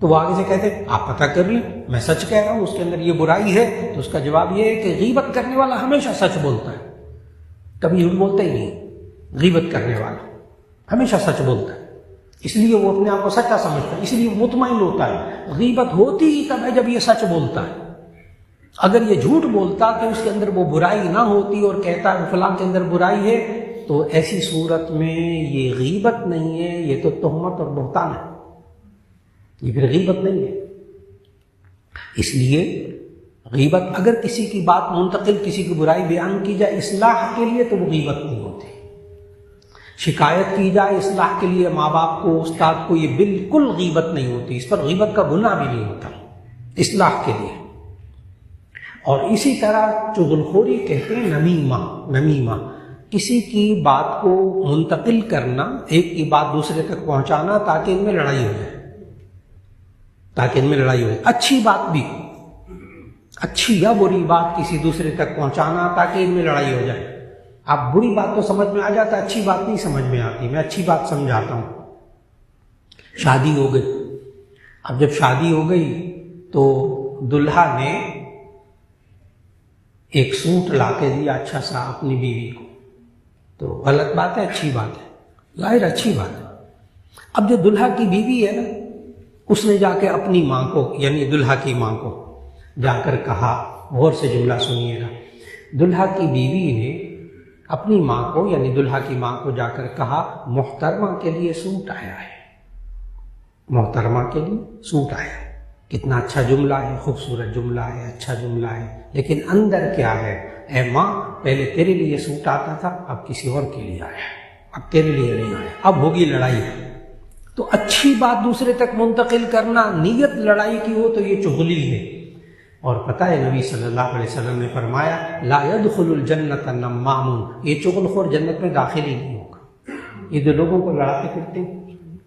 تو وہ آگے سے کہتے ہیں آپ پتہ کر لیں میں سچ کہہ رہا ہوں، اس کے اندر یہ برائی ہے۔ تو اس کا جواب یہ ہے کہ غیبت کرنے والا ہمیشہ سچ بولتا ہے، کبھی جھوٹ بولتا ہی نہیں۔ غیبت کرنے والا ہمیشہ سچ بولتا ہے، اس لیے وہ اپنے آپ کو سچا سمجھتا ہے، اس لیے وہ مطمئن ہوتا ہے۔ غیبت ہوتی ہی تب ہے جب یہ سچ بولتا ہے۔ اگر یہ جھوٹ بولتا کہ اس کے اندر وہ برائی نہ ہوتی اور کہتا ہے فلاں کے اندر برائی ہے، تو ایسی صورت میں یہ غیبت نہیں ہے، یہ تو تہمت اور بہتان ہے، یہ پھر غیبت نہیں ہے۔ اس لیے غیبت اگر کسی کی بات منتقل، کسی کی برائی بیان کی جائے اصلاح کے لیے تو وہ غیبت نہیں ہوتی۔ شکایت کی جائے اصلاح کے لیے ماں باپ کو، استاد کو، یہ بالکل غیبت نہیں ہوتی، اس پر غیبت کا گناہ بھی نہیں ہوتا اصلاح کے لیے۔ اور اسی طرح چغل خوری کہتے ہیں نمیمہ، کسی کی بات کو منتقل کرنا، ایک کی بات دوسرے تک پہنچانا تاکہ ان میں لڑائی ہو جائے، اچھی بات بھی، اچھی یا بری بات کسی دوسرے تک پہنچانا تاکہ ان میں لڑائی ہو جائے۔ اب بری بات تو سمجھ میں آ جاتا، اچھی بات نہیں سمجھ میں آتی، میں اچھی بات سمجھاتا ہوں۔ شادی ہو گئی، اب جب شادی ہو گئی تو دلہا نے ایک سوٹ لا کے دیا اچھا سا اپنی بیوی کو، تو غلط بات ہے اچھی بات ہے؟ ظاہر اچھی بات ہے۔ اب جو دلہا کی بیوی ہے نا، اس نے جا کے اپنی ماں کو، یعنی دلہا کی ماں کو جا کر کہا، غور سے جملہ سنیے گا، دلہا کی بیوی نے اپنی ماں کو یعنی دلہا کی ماں کو جا کر کہا محترمہ کے لیے سوٹ آیا ہے، محترمہ کے لیے سوٹ آیا ہے۔ کتنا اچھا جملہ ہے، خوبصورت جملہ ہے، اچھا جملہ ہے، لیکن اندر کیا ہے؟ اے ماں، پہلے تیرے لیے سوٹ آتا تھا، اب کسی اور کے لیے آیا ہے، اب تیرے لیے نہیں آیا، اب ہوگی لڑائی۔ تو اچھی بات دوسرے تک منتقل کرنا، نیت لڑائی کی ہو تو یہ چغلی ہے۔ اور پتہ ہے نبی صلی اللہ علیہ وسلم نے فرمایا لا يدخل الجنت نمام، یہ چغل خور جنت میں داخل ہی نہیں ہوگا۔ یہ جو لوگوں کو لڑاتے پھرتے ہیں،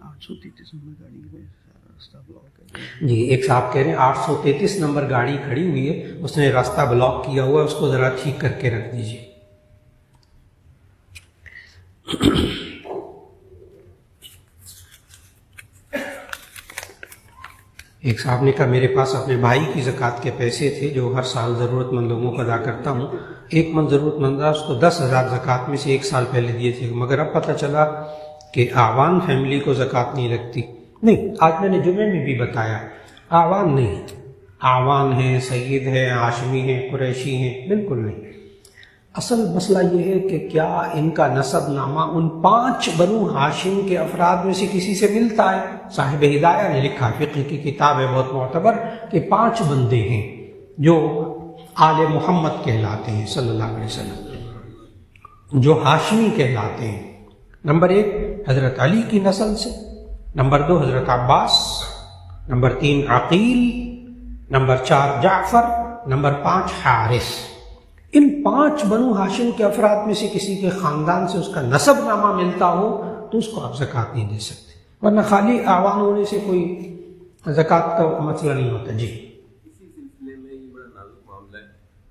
833 نمبر گاڑی میں راستہ بلاک ہے جی، ایک صاحب کہہ رہے ہیں 833 نمبر گاڑی کھڑی ہوئی ہے، اس نے راستہ بلاک کیا ہوا ہے، اس کو ذرا ٹھیک کر کے رکھ دیجیے۔ ایک صاحب نے کہا میرے پاس اپنے بھائی کی زکوٰۃ کے پیسے تھے جو ہر سال ضرورت مند لوگوں کو ادا کرتا ہوں، ایک من ضرورت مند تھا، اس کو 10,000 زکوٰۃ میں سے 1 سال پہلے دیے تھے، مگر اب پتہ چلا کہ اعوان فیملی کو زکوٰۃ نہیں لگتی۔ نہیں، آج میں نے جمعے میں بھی بتایا، اعوان نہیں، اعوان ہیں، سید ہیں، ہاشمی ہیں، قریشی ہیں، بالکل نہیں۔ اصل مسئلہ یہ ہے کہ کیا ان کا نسب نامہ ان 5 بنو ہاشم کے افراد میں سے کسی سے ملتا ہے؟ صاحب ہدایہ نے لکھا، فقہ کی کتاب ہے بہت معتبر، کہ 5 بندے ہیں جو آل محمد کہلاتے ہیں صلی اللہ علیہ وسلم، جو ہاشمی کہلاتے ہیں۔ نمبر 1 حضرت علی کی نسل سے، نمبر 2 حضرت عباس، نمبر 3 عقیل، نمبر 4 جعفر، نمبر 5 حارث۔ ان 5 بنو ہاشم کے افراد میں سے کسی کے خاندان سے اس کا نسب نامہ ملتا ہو تو اس کو آپ زکوٰۃ نہیں دے سکتے، ورنہ خالی اعوان ہونے سے کوئی زکوٰۃ کا مسئلہ نہیں ہوتا۔ جی، اسی سلسلے میں یہ بڑا نازک معاملہ ہے،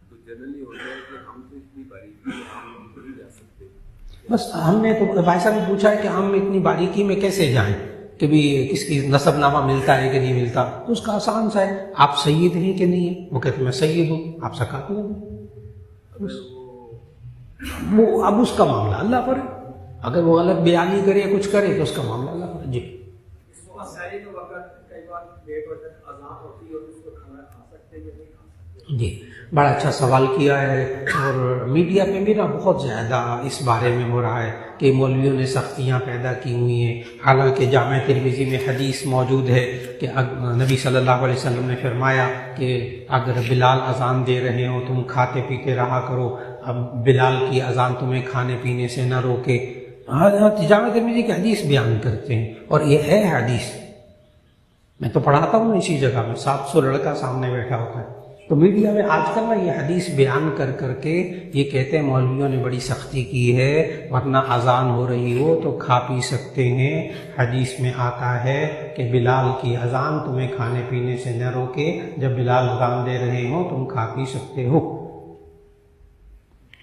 تو جنرلی ہوتا ہے کہ ہم تو اتنی باریکی ہم نہیں جا سکتے۔ بس ہم نے تو بھائی صاحب نے پوچھا ہے کہ ہم اتنی باریکی میں کیسے جائیں کہ بھی کس کی نسب نامہ ملتا ہے کہ نہیں ملتا، تو اس کا آسان سا ہے، آپ سید ہیں کہ نہیں ہیں؟ وہ کہتے ہیں میں سید ہوں، آپ زکوٰۃ نہیں دیں، وہ اب اس کا معاملہ اللہ پر ہے، اگر وہ غلط بیانی کرے یا کچھ کرے تو اس کا معاملہ اللہ پر ہے۔ جی، جی بڑا اچھا سوال کیا ہے، اور میڈیا پہ بھی نا بہت زیادہ اس بارے میں ہو رہا ہے کہ مولویوں نے سختیاں پیدا کی ہوئی ہیں، حالانکہ جامع ترمذی میں حدیث موجود ہے کہ نبی صلی اللہ علیہ وسلم نے فرمایا کہ اگر بلال اذان دے رہے ہوں تم کھاتے پیتے رہا کرو، اب بلال کی اذان تمہیں کھانے پینے سے نہ روکے۔ جامع ترمذی کی حدیث بیان کرتے ہیں، اور یہ ہے حدیث، میں تو پڑھاتا ہوں اسی جگہ میں، 700 لڑکا سامنے بیٹھا ہوتا ہے، تو میڈیا میں آج کل نا یہ حدیث بیان کر کر کے یہ کہتے ہیں مولویوں نے بڑی سختی کی ہے، ورنہ اذان ہو رہی ہو تو کھا پی سکتے ہیں، حدیث میں آتا ہے کہ بلال کی اذان تمہیں کھانے پینے سے نہ روکے، جب بلال اذان دے رہے ہوں تم کھا پی سکتے ہو۔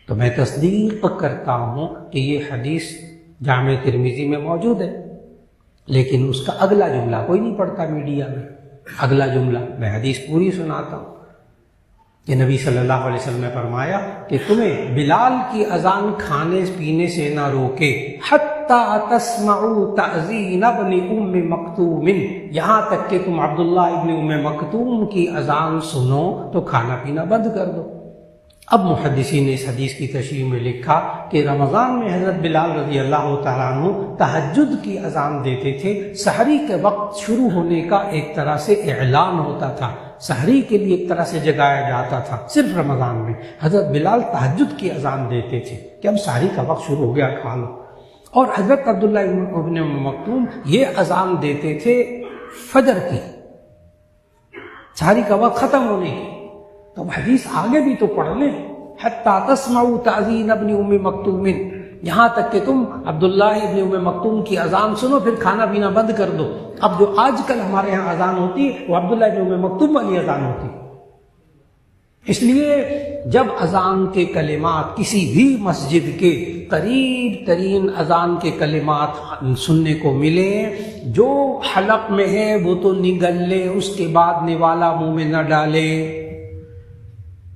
تو میں تصدیق کرتا ہوں کہ یہ حدیث جامع ترمذی میں موجود ہے، لیکن اس کا اگلا جملہ کوئی نہیں پڑھتا میڈیا میں۔ اگلا جملہ میں حدیث پوری سناتا ہوں کہ نبی صلی اللہ علیہ وسلم نے فرمایا کہ تمہیں بلال کی اذان کھانے پینے سے نہ روکے حتیٰ تسمعوا تأذین ابن ام مکتوم، یہاں تک کہ تم عبداللہ ابن ام مکتوم کی اذان سنو تو کھانا پینا بند کر دو۔ اب محدثین نے اس حدیث کی تشریح میں لکھا کہ رمضان میں حضرت بلال رضی اللہ تعالیٰ عنہ تہجد کی اذان دیتے تھے، سحری کے وقت شروع ہونے کا ایک طرح سے اعلان ہوتا تھا، سحری کے لیے ایک طرح سے جگایا جاتا تھا۔ صرف رمضان میں حضرت بلال تہجد کی اذان دیتے تھے کہ اب سحری کا وقت شروع ہو گیا، کھا لو، اور حضرت عبداللہ ابن ام مکتوم یہ اذان دیتے تھے فجر کی، سحری کا وقت ختم ہونے کی۔ تو اب حدیث آگے بھی تو پڑھ لیں، حتیٰ تسمعوا تأذین ابن ام مکتوم، یہاں تک کہ تم عبداللہ ابن ام مکتوم کی اذان سنو پھر کھانا پینا بند کر دو. اب جو آج کل ہمارے ہاں اذان ہوتی ہے وہ عبداللہ ابن ام مکتوم والی اذان ہوتی ہے. اس لیے جب اذان کے کلمات کسی بھی مسجد کے قریب ترین اذان کے کلمات سننے کو ملے، جو حلق میں ہے وہ تو نگل لے، اس کے بعد نوالا منہ میں نہ ڈالے.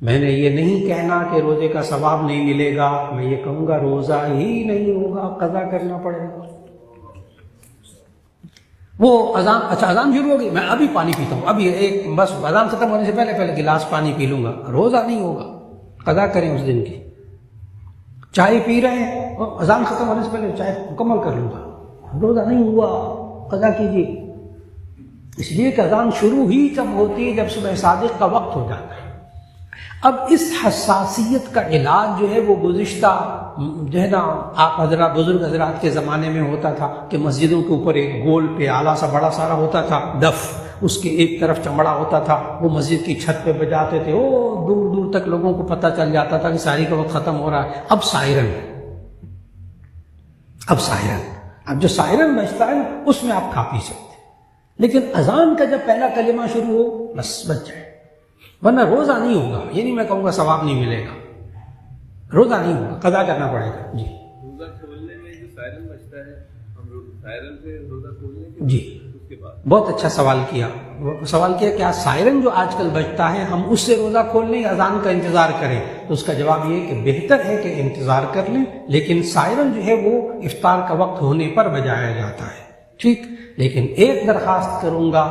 میں نے یہ نہیں کہنا کہ روزے کا ثواب نہیں ملے گا، میں یہ کہوں گا روزہ ہی نہیں ہوگا، قضا کرنا پڑے گا. وہ اذان، اچھا اذان شروع ہوگی، میں ابھی پانی پیتا ہوں، ابھی ایک بس اذان ختم ہونے سے پہلے گلاس پانی پی لوں گا، روزہ نہیں ہوگا. قضا کریں اس دن کی. چائے پی رہے ہیں، اذان ختم ہونے سے پہلے چائے مکمل کر لوں گا، روزہ نہیں ہوا، قضا کیجیے. اس لیے کہ اذان شروع ہی تب ہوتی ہے جب صبح صادق کا وقت ہو جاتا ہے. اب اس حساسیت کا علاج جو ہے وہ گزشتہ جو ہے نا آپ حضرات بزرگ حضرات کے زمانے میں ہوتا تھا کہ مسجدوں کے اوپر ایک گول پہ آلہ سا بڑا سارا ہوتا تھا دف، اس کے ایک طرف چمڑا ہوتا تھا، وہ مسجد کی چھت پہ بجاتے تھے، او دور دور تک لوگوں کو پتہ چل جاتا تھا کہ ساری کا وقت ختم ہو رہا ہے. اب سائرن، اب جو سائرن بجتا ہے اس میں آپ کھا پی سکتے، لیکن اذان کا جب پہلا کلمہ شروع ہو بس بچ جائے، ورنہ روزہ نہیں ہوگا. یہ نہیں میں کہوں گا ثواب نہیں ملے گا، روزہ نہیں ہوگا، قضا کرنا پڑے گا. جی روزہ کھولنے میں جو سائرن بجتا ہے، ہم سائرن سے روزہ کھولنے کے جی اس کے بعد بہت اچھا سوال کیا کہ سائرن جو آج کل بجتا ہے ہم اس سے روزہ کھول لیں یا اذان کا انتظار کریں؟ تو اس کا جواب یہ ہے کہ بہتر ہے کہ انتظار کر لیں، لیکن سائرن جو ہے وہ افطار کا وقت ہونے پر بجایا جاتا ہے. ٹھیک، لیکن ایک درخواست کروں گا،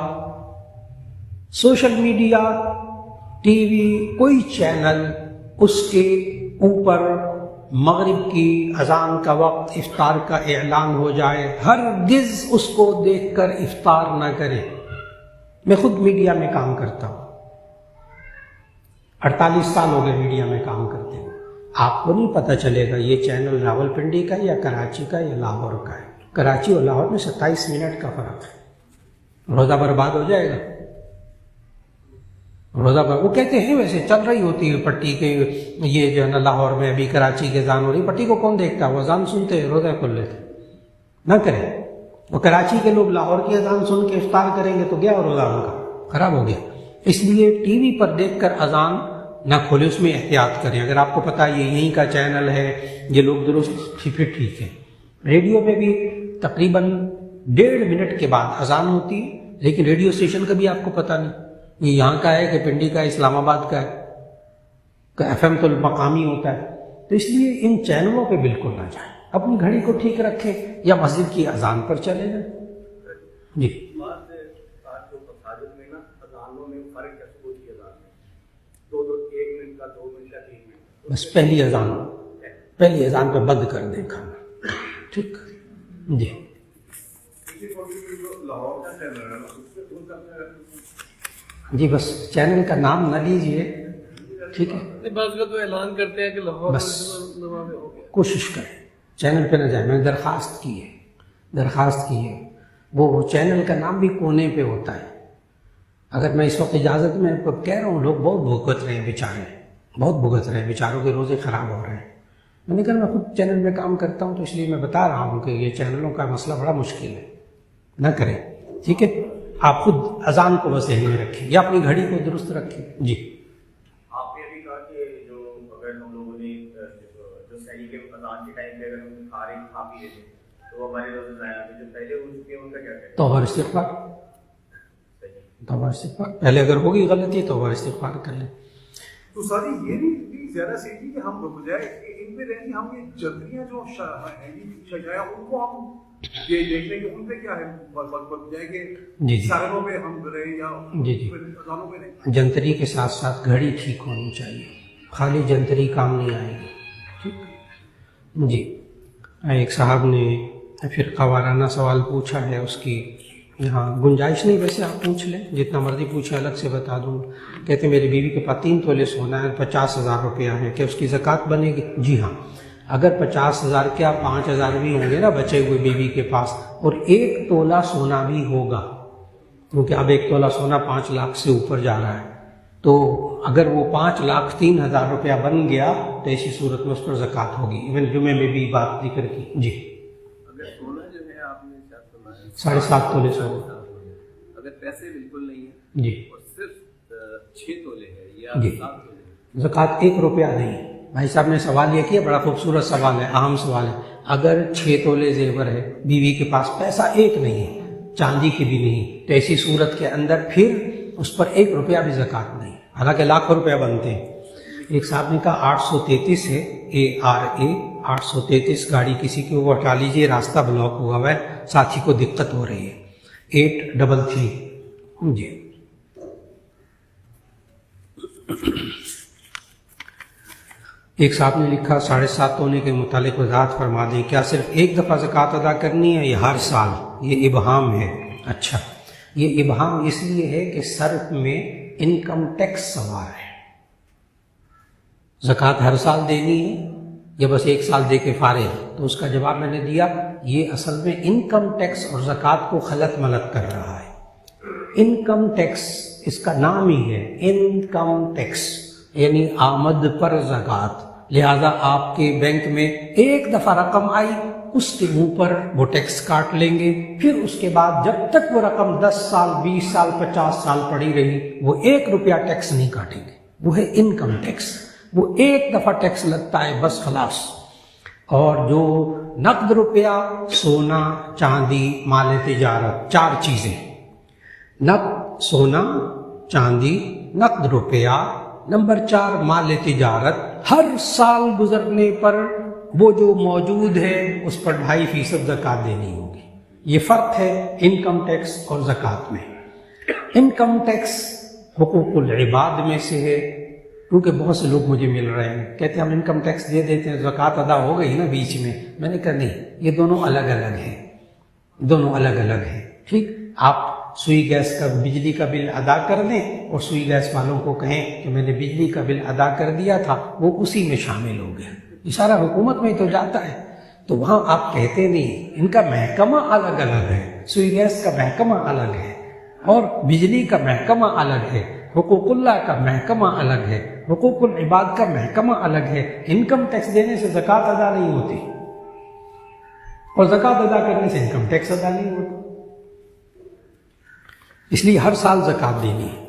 سوشل میڈیا، ٹی وی، کوئی چینل اس کے اوپر مغرب کی اذان کا وقت افطار کا اعلان ہو جائے ہرگز اس کو دیکھ کر افطار نہ کرے. میں خود میڈیا میں کام کرتا ہوں، 48 سال ہو گئے میڈیا میں کام کرتے ہیں. آپ کو نہیں پتہ چلے گا یہ چینل راولپنڈی کا یا کراچی کا یا لاہور کا ہے. کراچی اور لاہور میں 27 منٹ کا فرق ہے. روزہ برباد ہو جائے گا. روزہ پر وہ کہتے ہیں ویسے چل رہی ہوتی ہے پٹی کے، یہ جو ہے نا لاہور میں ابھی کراچی کے اذان ہو رہی، پٹی کو کون دیکھتا ہے؟ وہ اذان سنتے روزہ کھول لیتے. نہ کریں. وہ کراچی کے لوگ لاہور کی اذان سن کے افطار کریں گے تو گیا روزہ ان کا، خراب ہو گیا. اس لیے ٹی وی پر دیکھ کر اذان نہ کھولے، اس میں احتیاط کریں. اگر آپ کو پتہ یہ یہیں کا چینل ہے، یہ لوگ درست پھر ٹھیک ہے. ریڈیو پہ بھی تقریباً 1.5 منٹ کے بعد اذان ہوتی ہے، لیکن ریڈیو اسٹیشن کا بھی آپ کو پتہ نہیں یہ یہاں کا ہے کہ پنڈی کا، اسلام آباد کا ہے، کہ ایف ایم تو مقامی ہوتا ہے. تو اس لیے ان چینلوں پہ بالکل نہ جائیں. اپنی گھڑی کو ٹھیک رکھیں یا مسجد کی اذان پر چلے جائیں. جی بس پہلی اذان پہ بند کر دیں کھانا. ٹھیک جی. جی بس چینل کا نام نہ لیجیے، ٹھیک ہے؟ بعض کا تو اعلان کرتے ہیں کہ لاہور بس کوشش کریں چینل پہ نہ جائیں. میں نے درخواست کی ہے. وہ چینل کا نام بھی کونے پہ ہوتا ہے. اگر میں اس وقت اجازت میں کہہ رہا ہوں، لوگ بہت بھگت رہے ہیں بیچاروں کے روزے خراب ہو رہے ہیں. میں نے کہا میں خود چینل میں کام کرتا ہوں تو اس لیے میں بتا رہا ہوں کہ یہ چینلوں کا مسئلہ بڑا مشکل ہے، نہ کریں. ٹھیک ہے، آپ خود اذان کو بس ذہن میں رکھیں یا اپنی گھڑی کو درست رکھیں. جی آپ نے ابھی کہا کہ اگر ہم لوگوں نے جو سحری کے اذان کے ٹائم پہ اگر ہم کھا پی لیتے تو وہ ہمارے روزے ضائع ہوتے. جو پہلے ہو چکے ہیں ان کا کیا کہتے ہیں؟ توبہ استغفار. پہلے اگر ہوگی غلطی توبہ استغفار کر لیں. تو ساری یہ نہیں زیادہ سیکھی کہ ہم بجائے ان میں رہی ہم یہ جنتریاں جو شجایا ان کو ہم یہ دیکھ لیں کہ ان پہ کیا ہے بجائے کہ ساروں پہ ہم رہیں یا اذانوں پہ رہیں. جنتری کے ساتھ ساتھ گھڑی ٹھیک ہونی چاہیے، خالی جنتری کام نہیں آئے گی. ٹھیک جی. ایک صاحب نے فرقہ وارانہ سوال پوچھا ہے، اس کی یہاں گنجائش نہیں، ویسے آپ پوچھ لیں جتنا مرضی پوچھیں، الگ سے بتا دوں. کہتے میری بیوی کے پاس 3 تولے سونا ہے، 50,000 روپیہ ہے، کہ اس کی زکوٰۃ بنے گی؟ جی ہاں، اگر 50,000 کیا 5,000 بھی ہوں گے نا بچے ہوئے بیوی کے پاس، اور 1 تولہ سونا بھی ہوگا، کیونکہ اب 1 تولہ سونا 5 لاکھ سے اوپر جا رہا ہے، تو اگر وہ 5,03,000 روپیہ بن گیا تو ایسی صورت میں اس پر زکوٰۃ ہوگی. ایون جمعے میں بھی بات ذکر کی. جی اگر سونا جو ہے آپ نے کیا فرمایا 7.5 تولے سونا, اگر پیسے بالکل نہیں ہیں جی اور صرف 6 تولے ہے یا جی 7 تولے ہے, زکوٰۃ 1 روپیہ نہیں. بھائی صاحب نے سوال یہ کیا, بڑا خوبصورت سوال ہے, اہم سوال ہے. اگر 6 تولے زیور ہے, بیوی کے پاس پیسہ ایک نہیں ہے, چاندی کی بھی نہیں, تو ایسی صورت کے اندر پھر اس پر 1 روپیہ بھی زکوٰۃ نہیں, حالانکہ لاکھوں روپیہ بنتے ہیں. ایک صاحب نے کہا 833 ہے, ARA 833 گاڑی کسی کی, وہ ہٹا لیجیے, راستہ بلاک ہوا ہوا ہے, ساتھی کو دقت ہو رہی ہے. 833 جی. ایک صاحب نے لکھا 7.5 تونے کے متعلق وضاحت فرما دیں, کیا صرف ایک دفعہ زکوٰۃ ادا کرنی ہے یا ہر سال؟ یہ ابہام ہے. اچھا, یہ ابہام اس لیے ہے کہ صرف میں انکم ٹیکس سوار ہے. زکوٰۃ ہر سال دینی ہے یا بس 1 سال دے کے فارغ؟ تو اس کا جواب میں نے دیا, یہ اصل میں انکم ٹیکس اور زکوٰۃ کو خلط ملط کر رہا ہے. انکم ٹیکس اس کا نام ہی ہے, انکم ٹیکس یعنی آمد پر زکوٰۃ. لہذا آپ کے بینک میں ایک دفعہ رقم آئی, اس کے منہ پر وہ ٹیکس کاٹ لیں گے, پھر اس کے بعد جب تک وہ رقم 10 سال 20 سال 50 سال پڑی رہی وہ 1 روپیہ ٹیکس نہیں کاٹیں گے. وہ ہے انکم ٹیکس, وہ ایک دفعہ ٹیکس لگتا ہے بس خلاص. اور جو نقد روپیہ, سونا چاندی مال تجارت, 4 چیزیں, نقد سونا چاندی نقد روپیہ, نمبر 4 مال تجارت, ہر سال گزرنے پر وہ جو موجود ہے اس پر 2.5% زکوٰۃ دینی ہوگی. یہ فرق ہے انکم ٹیکس اور زکوٰۃ میں. انکم ٹیکس حقوق العباد میں سے ہے, کیونکہ بہت سے لوگ مجھے مل رہے ہیں کہتے ہیں ہم انکم ٹیکس دے دیتے ہیں, زکوٰۃ ادا ہو گئی نا بیچ میں. میں نے کہا نہیں, یہ دونوں الگ الگ ہیں, دونوں الگ الگ ہیں. ٹھیک, آپ سوئی گیس کا بجلی کا بل ادا کر دیں اور سوئی گیس والوں کو کہیں کہ میں نے بجلی کا بل ادا کر دیا تھا, وہ اسی میں شامل ہو گیا. یہ سارا حکومت میں ہی تو جاتا ہے. تو وہاں آپ کہتے نہیں, ان کا محکمہ الگ الگ ہے. سوئی گیس کا محکمہ الگ ہے اور بجلی کا محکمہ الگ ہے, حقوق اللہ کا محکمہ الگ ہے, حقوق العباد کا محکمہ الگ ہے. انکم ٹیکس دینے سے زکوٰۃ ادا نہیں ہوتی اور زکوٰۃ ادا کرنے سے انکم ٹیکس ادا نہیں ہوتا. اس لیے ہر سال زکوٰۃ دینی ہے.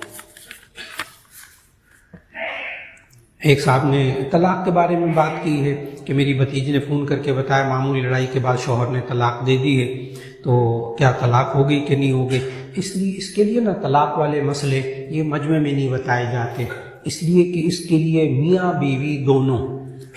ایک صاحب نے طلاق کے بارے میں بات کی ہے کہ میری بھتیجی نے فون کر کے بتایا معمولی لڑائی کے بعد شوہر نے طلاق دے دی ہے, تو کیا طلاق ہو گئی کہ نہیں ہو گئی؟ اس کے لیے نا طلاق والے مسئلے یہ مجمع میں نہیں بتائے جاتے, اس لیے کہ اس کے لیے میاں بیوی دونوں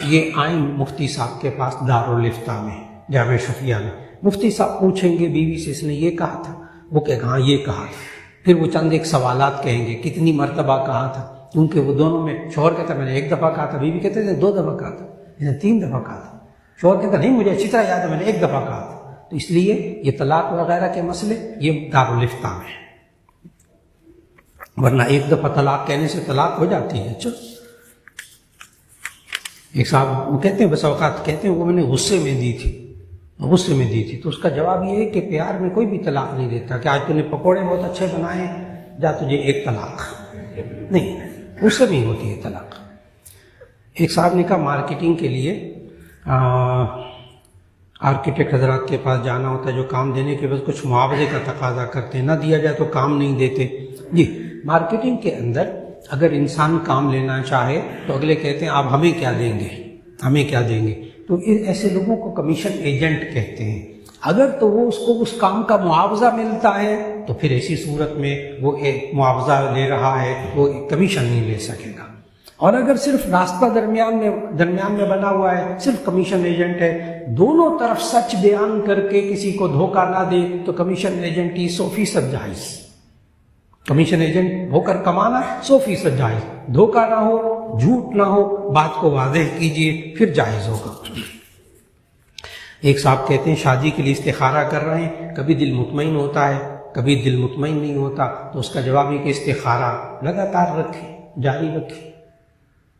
یہ آئیں مفتی صاحب کے پاس دارالفتہ میں جامع شفیہ میں. مفتی صاحب پوچھیں گے بیوی سے اس نے یہ کہا تھا, وہ کہے گا ہاں یہ کہا تھا. پھر وہ چند ایک سوالات کہیں گے, کتنی مرتبہ کہا تھا, کیونکہ وہ دونوں میں شوہر کہتا میں نے 1 دفعہ کہا تھا, بیوی کہتے تھے 2 دفعہ کہا تھا, اس نے 3 دفعہ کہا تھا. شوہر کہتا نہیں مجھے اچھی طرح یاد ہے میں نے 1 دفعہ کہا تھا. تو اس لیے یہ طلاق وغیرہ کے مسئلے یہ دارالفتہ میں ہیں, ورنہ 1 دفعہ طلاق کہنے سے طلاق ہو جاتی ہے. چل ایک صاحب وہ کہتے ہیں بس اوقات کہتے ہیں وہ میں نے غصے میں دی تھی, تو اس کا جواب یہ ہے کہ پیار میں کوئی بھی طلاق نہیں دیتا کہ آج تو نے پکوڑے بہت اچھے بنائے جا تجھے 1 طلاق نہیں, اس سے نہیں ہوتی ہے طلاق. ایک صاحب نے کہا مارکیٹنگ کے لیے آرکیٹیکٹ حضرات کے پاس جانا ہوتا ہے جو کام دینے کے بعد کچھ معاوضے کا تقاضا کرتے ہیں, نہ دیا جائے تو کام نہیں دیتے. جی مارکیٹنگ کے اندر اگر انسان کام لینا چاہے تو اگلے کہتے ہیں آپ ہمیں کیا دیں گے, تو ایسے لوگوں کو کمیشن ایجنٹ کہتے ہیں. اگر تو وہ اس کو اس کام کا معاوضہ ملتا ہے تو پھر ایسی صورت میں وہ ایک معاوضہ لے رہا ہے, وہ کمیشن نہیں لے سکے گا. اور اگر صرف راستہ درمیان میں بنا ہوا ہے, صرف کمیشن ایجنٹ ہے, دونوں طرف سچ بیان کر کے کسی کو دھوکہ نہ دے تو کمیشن ایجنٹ ہی 100% جائز. کمیشن ایجنٹ ہو کر کمانا 100% جائز, دھوکہ نہ ہو, جھوٹ نہ ہو, بات کو واضح کیجئے پھر جائز ہوگا. ایک صاحب کہتے ہیں شادی کے لیے استخارہ کر رہے ہیں, کبھی دل مطمئن ہوتا ہے کبھی دل مطمئن نہیں ہوتا, تو اس کا جواب ہے کہ استخارہ لگاتار رکھیں, جاری رکھیں,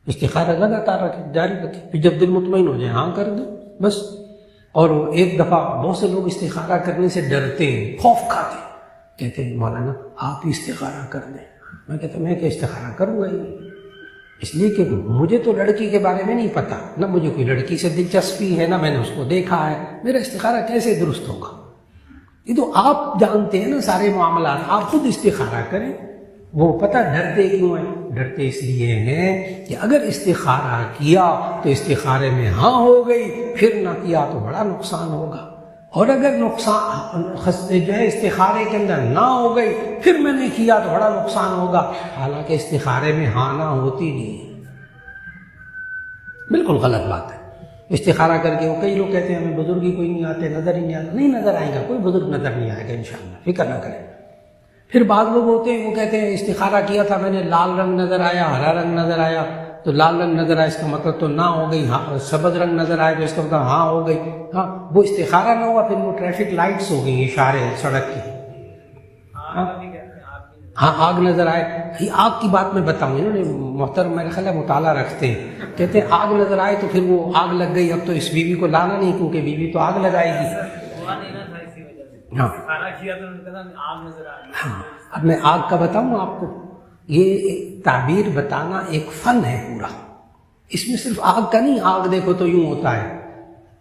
استخارہ لگاتار رکھیں, جاری رکھیں, پھر جب دل مطمئن ہو جائے ہاں کر دیں بس. اور ایک دفعہ بہت سے لوگ استخارہ کرنے سے ڈرتے ہیں, خوف کھاتے ہیں, کہتے ہیں مولانا آپ ہی استخارہ کر دیں, میں کہتا میں کہ استخارہ کروں گا ہی نہیں، اس لیے کہ مجھے تو لڑکی کے بارے میں نہیں پتہ، نہ مجھے کوئی لڑکی سے دلچسپی ہے، نہ میں نے اس کو دیکھا ہے، میرا استخارہ کیسے درست ہوگا؟ یہ تو آپ جانتے ہیں نا سارے معاملات، آپ خود استخارہ کریں۔ وہ پتہ ڈرتے کیوں ہیں؟ ڈرتے اس لیے ہیں کہ اگر استخارہ کیا تو استخارے میں ہاں ہو گئی، پھر نہ کیا تو بڑا نقصان ہوگا، اور اگر نقصان جو ہے استخارے کے اندر نہ ہو گئی، پھر میں نے کیا تو بڑا نقصان ہوگا، حالانکہ استخارے میں ہاں نہ ہوتی نہیں، بالکل غلط بات ہے۔ استخارہ کر کے وہ کئی لوگ کہتے ہیں ہمیں بزرگ ہی کوئی نہیں آتے، نظر ہی نہیں آتا، نہیں نظر آئے گا، کوئی بزرگ نظر نہیں آئے گا انشاءاللہ، فکر نہ کریں۔ پھر بعض لوگ ہوتے ہیں وہ کہتے ہیں استخارہ کیا تھا میں نے، لال رنگ نظر آیا، ہرا رنگ نظر آیا، تو لال رنگ نظر آیا اس کا مطلب تو نہ ہو گئی، ہاں سبز رنگ نظر آیا تو اس کا مطلب ہاں ہو گئی۔ ہاں وہ استخارہ نہ ہوا، پھر وہ ٹریفک لائٹس ہو گئی اشارے سڑک کی۔ ہاں آگ نظر آئے، یہ آگ کی بات میں بتاؤں، انہوں نے محترم میرے خیال ہے مطالعہ رکھتے ہیں، کہتے ہیں آگ نظر آئے تو پھر وہ آگ لگ گئی، اب تو اس بیوی کو لانا نہیں کیونکہ بیوی تو آگ لگائے گی۔ ہاں ہاں اب میں آگ کا بتاؤں آپ کو، یہ تعبیر بتانا ایک فن ہے پورا، اس میں صرف آگ کا نہیں، آگ دیکھو تو یوں ہوتا ہے،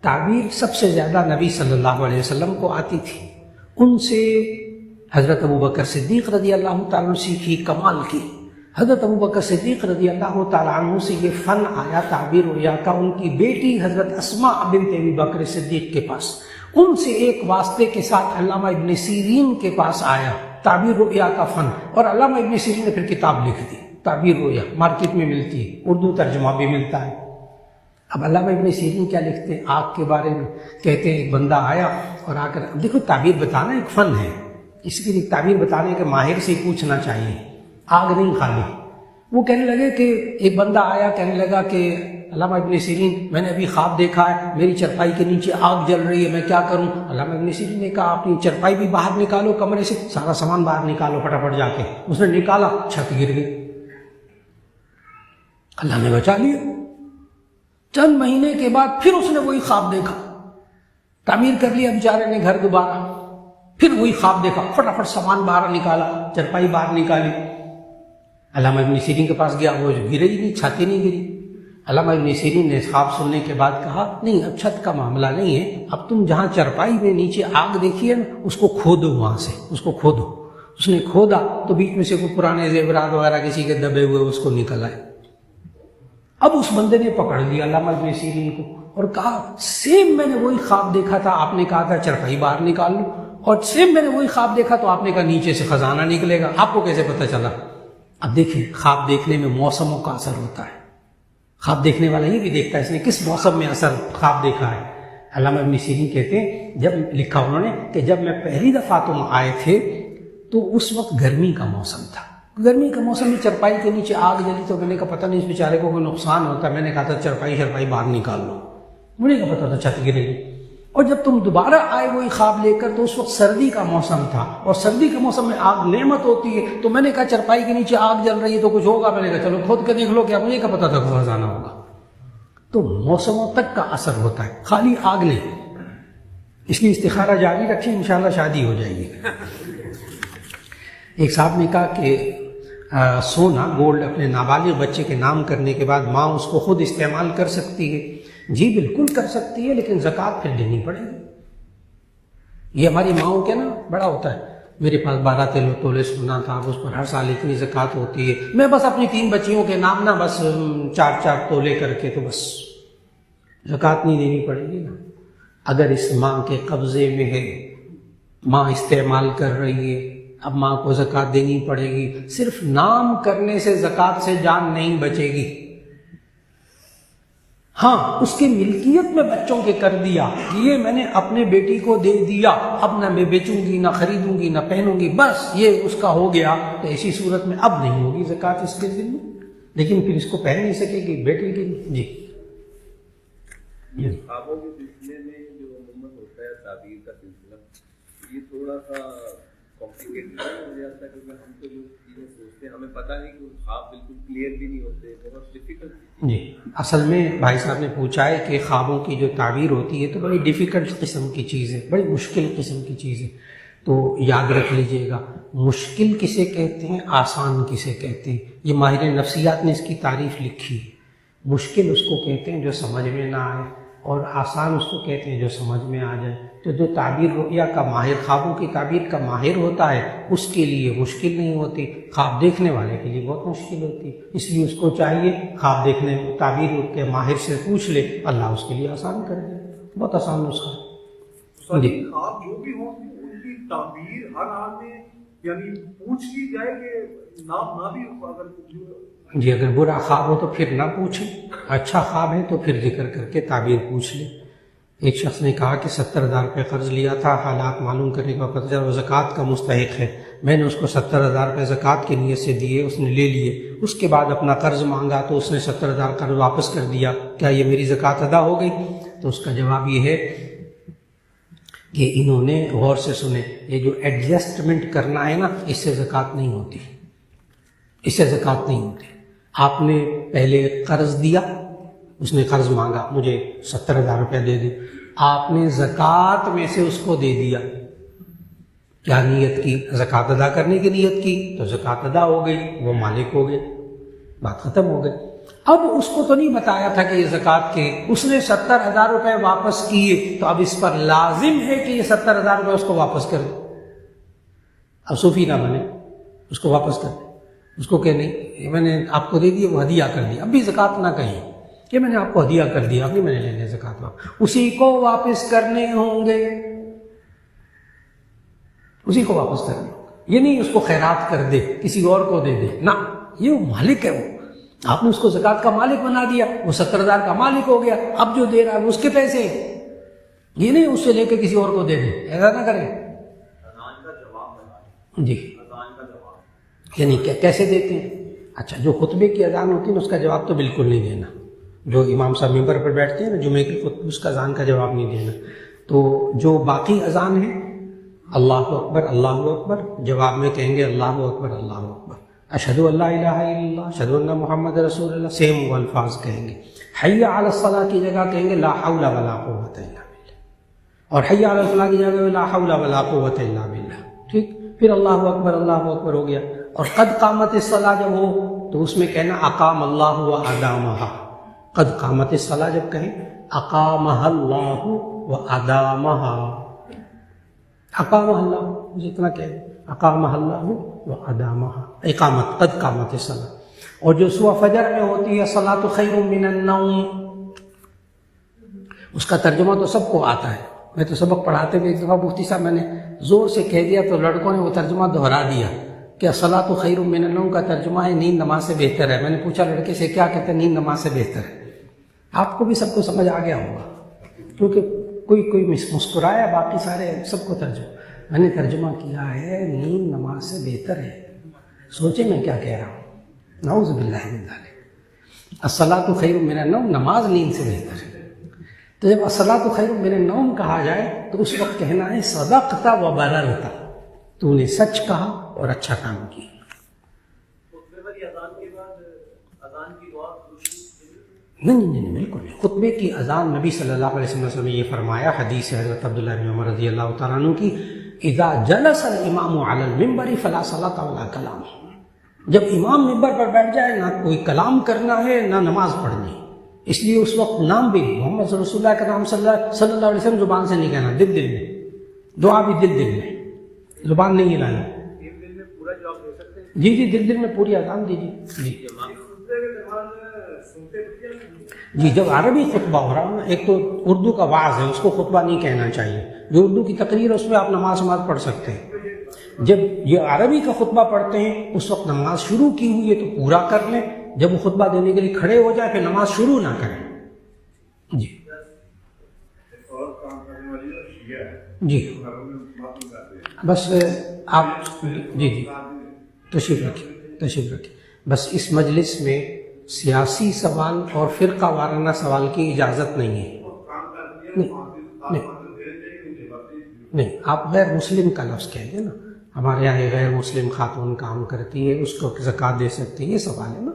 تعبیر سب سے زیادہ نبی صلی اللہ علیہ وسلم کو آتی تھی، ان سے حضرت ابوبکر صدیق رضی اللہ تعالیٰ عنہ سیکھی کمال کی۔ حضرت ابوبکر صدیق رضی اللہ تعالیٰ عنہ سے یہ فن آیا تعبیر رؤیا کا ان کی بیٹی حضرت اسماء بنت ابی بکر صدیق کے پاس، ان سے ایک واسطے کے ساتھ علامہ ابن سیرین کے پاس آیا تعبیر رؤیا کا فن، اور علامہ ابن سیرین نے پھر کتاب لکھ دی تعبیر رؤیا، مارکیٹ میں ملتی ہے، اردو ترجمہ بھی ملتا ہے۔ اب علامہ ابن سیرین کیا لکھتے ہیں آگ کے بارے میں؟ کہتے ہیں ایک بندہ آیا اور آ کر، دیکھو تعبیر بتانا ایک فن ہے، اس کے لیے تعبیر بتانے کے ماہر سے پوچھنا چاہیے، آگ نہیں خالی۔ وہ کہنے لگے کہ ایک بندہ آیا کہنے لگا کہ علامہ ابن سیرین میں نے ابھی خواب دیکھا ہے، میری چرپائی کے نیچے آگ جل رہی ہے، میں کیا کروں؟ علامہ ابن سیرین نے کہا اپنی چرپائی بھی باہر نکالو کمرے سے، سارا سامان باہر نکالو فٹافٹ جا کے۔ اس نے نکالا، چھت گر گئی، اللہ نے بچا لیا۔ چند مہینے کے بعد پھر اس نے وہی خواب دیکھا، تعمیر کر لیا بیچارے نے گھر دوبارہ، پھر وہی خواب دیکھا، فٹافٹ سامان باہر نکالا، چرپائی باہر نکالی۔ علامہ ابن سیرین کے پاس گیا، وہ گری ہی نہیں، چھت ہی نہیں گری۔ علامہ ابن سیرین نے خواب سننے کے بعد کہا نہیں اب چھت کا معاملہ نہیں ہے، اب تم جہاں چرپائی میں نیچے آگ دیکھی ہے نا اس کو کھودو، وہاں سے اس کو کھودو۔ اس نے کھودا تو بیچ میں سے کوئی پرانے زیورات وغیرہ کسی کے دبے ہوئے اس کو نکل آئے۔ اب اس بندے نے پکڑ لیا علامہ ابن سیرین کو اور کہا سیم میں نے وہی خواب دیکھا تھا، آپ نے کہا تھا چرپائی باہر نکال لو، اور سیم میں نے وہی خواب دیکھا تو آپ نے کہا نیچے سے خزانہ نکلے گا، آپ کو کیسے پتہ چلا؟ اب دیکھیں خواب دیکھنے میں موسموں کا اثر ہوتا ہے، خواب دیکھنے والا یہ بھی دیکھتا ہے اس نے کس موسم میں اثر خواب دیکھا ہے۔ علامہ ابن سیرین کہتے ہیں جب لکھا انہوں نے کہ جب میں پہلی دفعہ تم آئے تھے تو اس وقت گرمی کا موسم تھا، گرمی کا موسم میں چرپائی کے نیچے آگ جلی تو میں نے کہا پتہ نہیں اس بیچارے کو کوئی نقصان ہوتا ہے، میں نے کہا تھا چرپائی باہر نکال لو، مجھے کیا پتا تھا چھت گرے گی۔ اور جب تم دوبارہ آئے وہی خواب لے کر تو اس وقت سردی کا موسم تھا، اور سردی کے موسم میں آگ نعمت ہوتی ہے، تو میں نے کہا چرپائی کے نیچے آگ جل رہی ہے تو کچھ ہوگا، میں نے کہا چلو کھود کے دیکھ لو، کیا مجھے کیا پتا تھا کہ خزانہ ہوگا۔ تو موسموں تک کا اثر ہوتا ہے، خالی آگ نہیں۔ اس لیے استخارہ جاری رکھیں، انشاءاللہ شادی ہو جائے گی۔ ایک صاحب نے کہا کہ سونا گولڈ اپنے نابالغ بچے کے نام کرنے کے بعد ماں اس کو خود استعمال کر سکتی ہے؟ جی بالکل کر سکتی ہے، لیکن زکوٰۃ پھر دینی پڑے گی۔ یہ ہماری ماؤں کے نا بڑا ہوتا ہے، میرے پاس 12 تولے سونا تھا، اب اس پر ہر سال اتنی زکوٰۃ ہوتی ہے، میں بس اپنی 3 بچیوں کے نام نا بس 4 تولے کر کے تو بس زکوٰۃ نہیں دینی پڑے گی نا۔ اگر اس ماں کے قبضے میں ہے، ماں استعمال کر رہی ہے، اب ماں کو زکوٰۃ دینی پڑے گی۔ صرف نام کرنے سے زکوٰۃ سے جان نہیں بچے گی، ہاں اس کی ملکیت میں بچوں کے کر دیا، یہ میں نے اپنے بیٹی کو دے دیا، اب نہ میں بیچوں گی نہ خریدوں گی نہ پہنوں گی، بس یہ اس کا ہو گیا، تو ایسی صورت میں اب نہیں ہوگی زکوٰۃ اس کے ذمہ، لیکن پھر اس کو پہن نہیں سکے گی بیٹے کی۔ جی خوابوں کے سلسلے میں جو عموماً ہوتا ہے تعبیر کا سلسلہ، یہ تھوڑا سا کمپلیکیٹڈ ہو جاتا ہے، کیونکہ ہم تو جو چیزیں سوچتے ہیں ہمیں پتہ نہیں کہ خواب بالکل کلیئر بھی نہیں ہوتے، بہت ڈیفیکلٹ۔ جی اصل میں بھائی صاحب نے پوچھا ہے کہ خوابوں کی جو تعبیر ہوتی ہے تو بڑی ڈیفیکلٹ قسم کی چیز ہے، بڑی مشکل قسم کی چیز ہے۔ تو یاد رکھ لیجئے گا، مشکل کسے کہتے ہیں، آسان کسے کہتے ہیں. یہ ماہر نفسیات نے اس کی تعریف لکھی ہے. مشکل اس کو کہتے ہیں جو سمجھ میں نہ آئے، اور آسان اس کو کہتے ہیں جو سمجھ میں آ جائے. تو جو تعبیر رؤیا کا ماہر، خوابوں کی تعبیر کا ماہر ہوتا ہے، اس کے لیے مشکل نہیں ہوتی، خواب دیکھنے والے کے لیے بہت مشکل ہوتی. اس لیے اس کو چاہیے خواب دیکھنے تعبیر کے ماہر سے پوچھ لے، اللہ اس کے لیے آسان کر دے. بہت آسان نسخہ ہے. جی خواب جو بھی ہوں ان کی تعبیر ہر حال میں یعنی پوچھ لی جائے کہ نہ بھی اگر جی اگر برا خواب ہو تو پھر نہ پوچھیں، اچھا خواب ہے تو پھر ذکر کر کے تعبیر پوچھ لیں. ایک شخص نے کہا کہ 70,000 روپے قرض لیا تھا، حالات معلوم کرنے کا پتہ چلا وہ زکوٰۃ کا مستحق ہے. میں نے اس کو 70,000 روپے زکوٰۃ کی نیت سے دیے، اس نے لے لیے. اس کے بعد اپنا قرض مانگا تو اس نے 70,000 قرض واپس کر دیا، کیا یہ میری زکوٰۃ ادا ہو گئی؟ تو اس کا جواب یہ ہے کہ انہوں نے غور سے سنے، یہ جو ایڈجسٹمنٹ کرنا ہے نا، اس سے زکوٰۃ نہیں ہوتی، اس سے زکوٰۃ نہیں ہوتی. آپ نے پہلے قرض دیا، اس نے قرض مانگا مجھے 70,000 روپے دے دے، آپ نے زکوٰۃ میں سے اس کو دے دیا. کیا نیت کی؟ زکوٰۃ ادا کرنے کی نیت کی تو زکوٰۃ ادا ہو گئی، وہ مالک ہو گئے، بات ختم ہو گئی. اب اس کو تو نہیں بتایا تھا کہ یہ زکوٰۃ کے، اس نے 70,000 روپے واپس کیے تو اب اس پر لازم ہے کہ یہ 70,000 روپے اس کو واپس کر دے. اب صوفی نہ بنے، اس کو واپس کر دے. اس کو کہ نہیں یہ میں نے آپ کو دے دیا، وہ ہدیہ کر دیا. اب بھی زکوٰۃ نہ کہیں کہ میں نے آپ کو ہدیہ کر دیا، اب نہیں میں نے لینے زکوٰۃ واپس، اسی کو واپس کرنے ہوں گے، اسی کو واپس کرنے ہوں گے. یہ نہیں اس کو خیرات کر دے، کسی اور کو دے دے، نہ، یہ مالک ہے. وہ آپ نے اس کو زکوٰۃ کا مالک بنا دیا، وہ 70,000 کا مالک ہو گیا. اب جو دے رہا ہے وہ اس کے پیسے، یہ نہیں اس سے لے کے کسی اور کو دے دے، ایسا نہ کریں. اذان کا جواب بتائیں. جی اذان کا جواب یعنی کیسے دیتے ہیں؟ اچھا، جو خطبے کی اذان ہوتی ہے نا، اس کا جواب تو بالکل نہیں دینا. جو امام صاحب ممبر پر بیٹھتے ہیں نا جمعے کے خطبے، اس کا اذان کا جواب نہیں دینا. تو جو باقی اذان ہے، اللہ اکبر اللہ اکبر، جواب میں کہیں گے اللہ اکبر اللہ اکبر، اشہد ان لا الہ الا اللہ، اشہد ان محمد رسول اللہ، سیم وہ الفاظ کہیں گے. حی علی الصلاۃ کی جگہ کہیں گے لا حول ولا قوۃ الا باللہ، اور حی علی الفلاح کی جگہ لا حول ولا قوۃ الا باللہ. ٹھیک، پھر اللہ اکبر ہو گیا. اور قد قامت الصلاۃ جب ہو تو اس میں کہنا اقام اللہ و ادامہا. قد قامت الصلاۃ جب کہیں اقامہ اللہ و ادامہا، اقامہ اللہ مجھے اتنا کہہ اقامہ اللہ و ادامہا، اقامت، قد قامت الصلاۃ. اور جو سورہ فجر میں ہوتی ہے الصلاۃ خیر من النوم، اس کا ترجمہ تو سب کو آتا ہے. میں تو سبق پڑھاتے ہوئے ایک دفعہ مفتی صاحب میں نے زور سے کہہ دیا تو لڑکوں نے وہ ترجمہ دہرا دیا کہ الصلاۃ خیر من النوم کا ترجمہ ہے نیند نماز سے بہتر ہے. میں نے پوچھا لڑکے سے کیا کہتے ہیں؟ نیند نماز سے بہتر ہے. آپ کو بھی سب کو سمجھ آ گیا ہوگا، کیونکہ کوئی مسکرایا، باقی سارے سب کو ترجمہ. میں نے ترجمہ کیا ہے نیند نماز سے بہتر ہے. سوچیں میں کیا کہہ رہا ہوں، نعوذ باللہ من ذالک. الصلاۃ خیر من النوم، نماز نیند سے بہتر ہے. تو جب الصلاۃ خیر من النوم کہا جائے تو اس وقت کہنا ہے صدقت و بررت، تو نے سچ کہا اور اچھا کام کیا. نہیں بالکل نہیں. خطبے کی اذان نبی صلی اللہ علیہ وسلم نے یہ فرمایا، حدیث ہے حضرت عبداللہ بن عمر رضی اللہ تعالیٰ عنہ کی، اذا جلس الامام علی المنبر فلا صلاۃ ولا کلام. جب امام منبر پر بیٹھ جائے نہ کوئی کلام کرنا ہے نہ نماز پڑھنی. اس لیے اس وقت نام بھی محمد رسول اللہ کا نام صلی اللہ علیہ وسلم زبان سے نہیں کہنا، دل میں. دعا بھی دل میں، زبان نہیں ہلانا. جی دل میں پوری اذان دیجیے. جی جب عربی خطبہ ہو رہا ہے، ایک تو اردو کا واعظ ہے، اس کو خطبہ نہیں کہنا چاہیے. جو اردو کی تقریر ہے اس میں آپ نماز پڑھ سکتے ہیں. جب یہ عربی کا خطبہ پڑھتے ہیں اس وقت نماز شروع کی ہوئی ہے تو پورا کر لیں. جب وہ خطبہ دینے کے لیے کھڑے ہو جائے پھر نماز شروع نہ کریں. جی بس آپ جی تشریف رکھیں. بس اس مجلس میں سیاسی سوال اور فرقہ وارانہ سوال کی اجازت نہیں ہے. نہیں آپ غیر مسلم کا لفظ کہہ دیں نا. ہمارے یہاں غیر مسلم خاتون کام کرتی ہے، اس کو زکوٰۃ دے سکتی ہے، یہ سوال ہے نا.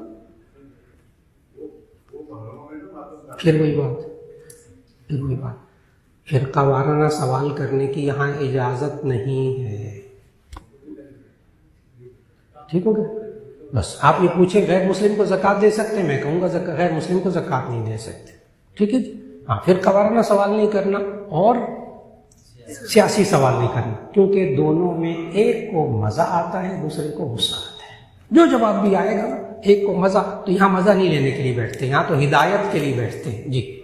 پھر وہی بات فرقہ وارانہ سوال کرنے کی یہاں اجازت نہیں ہے. ٹھیک ہو گیا؟ بس آپ یہ پوچھیں غیر مسلم کو زکوٰۃ دے سکتے ہیں، میں کہوں گا غیر مسلم کو زکوٰۃ نہیں دے سکتے. ٹھیک ہے جی. ہاں، فرقہ وارانہ سوال نہیں کرنا اور سیاسی سوال نہیں کرنا، کیونکہ دونوں میں ایک کو مزہ آتا ہے دوسرے کو غصہ آتا ہے. جو جواب بھی آئے گا نا، ایک کو مزہ، تو یہاں مزہ نہیں لینے کے لیے بیٹھتے، یہاں تو ہدایت کے لیے بیٹھتے ہیں. جی،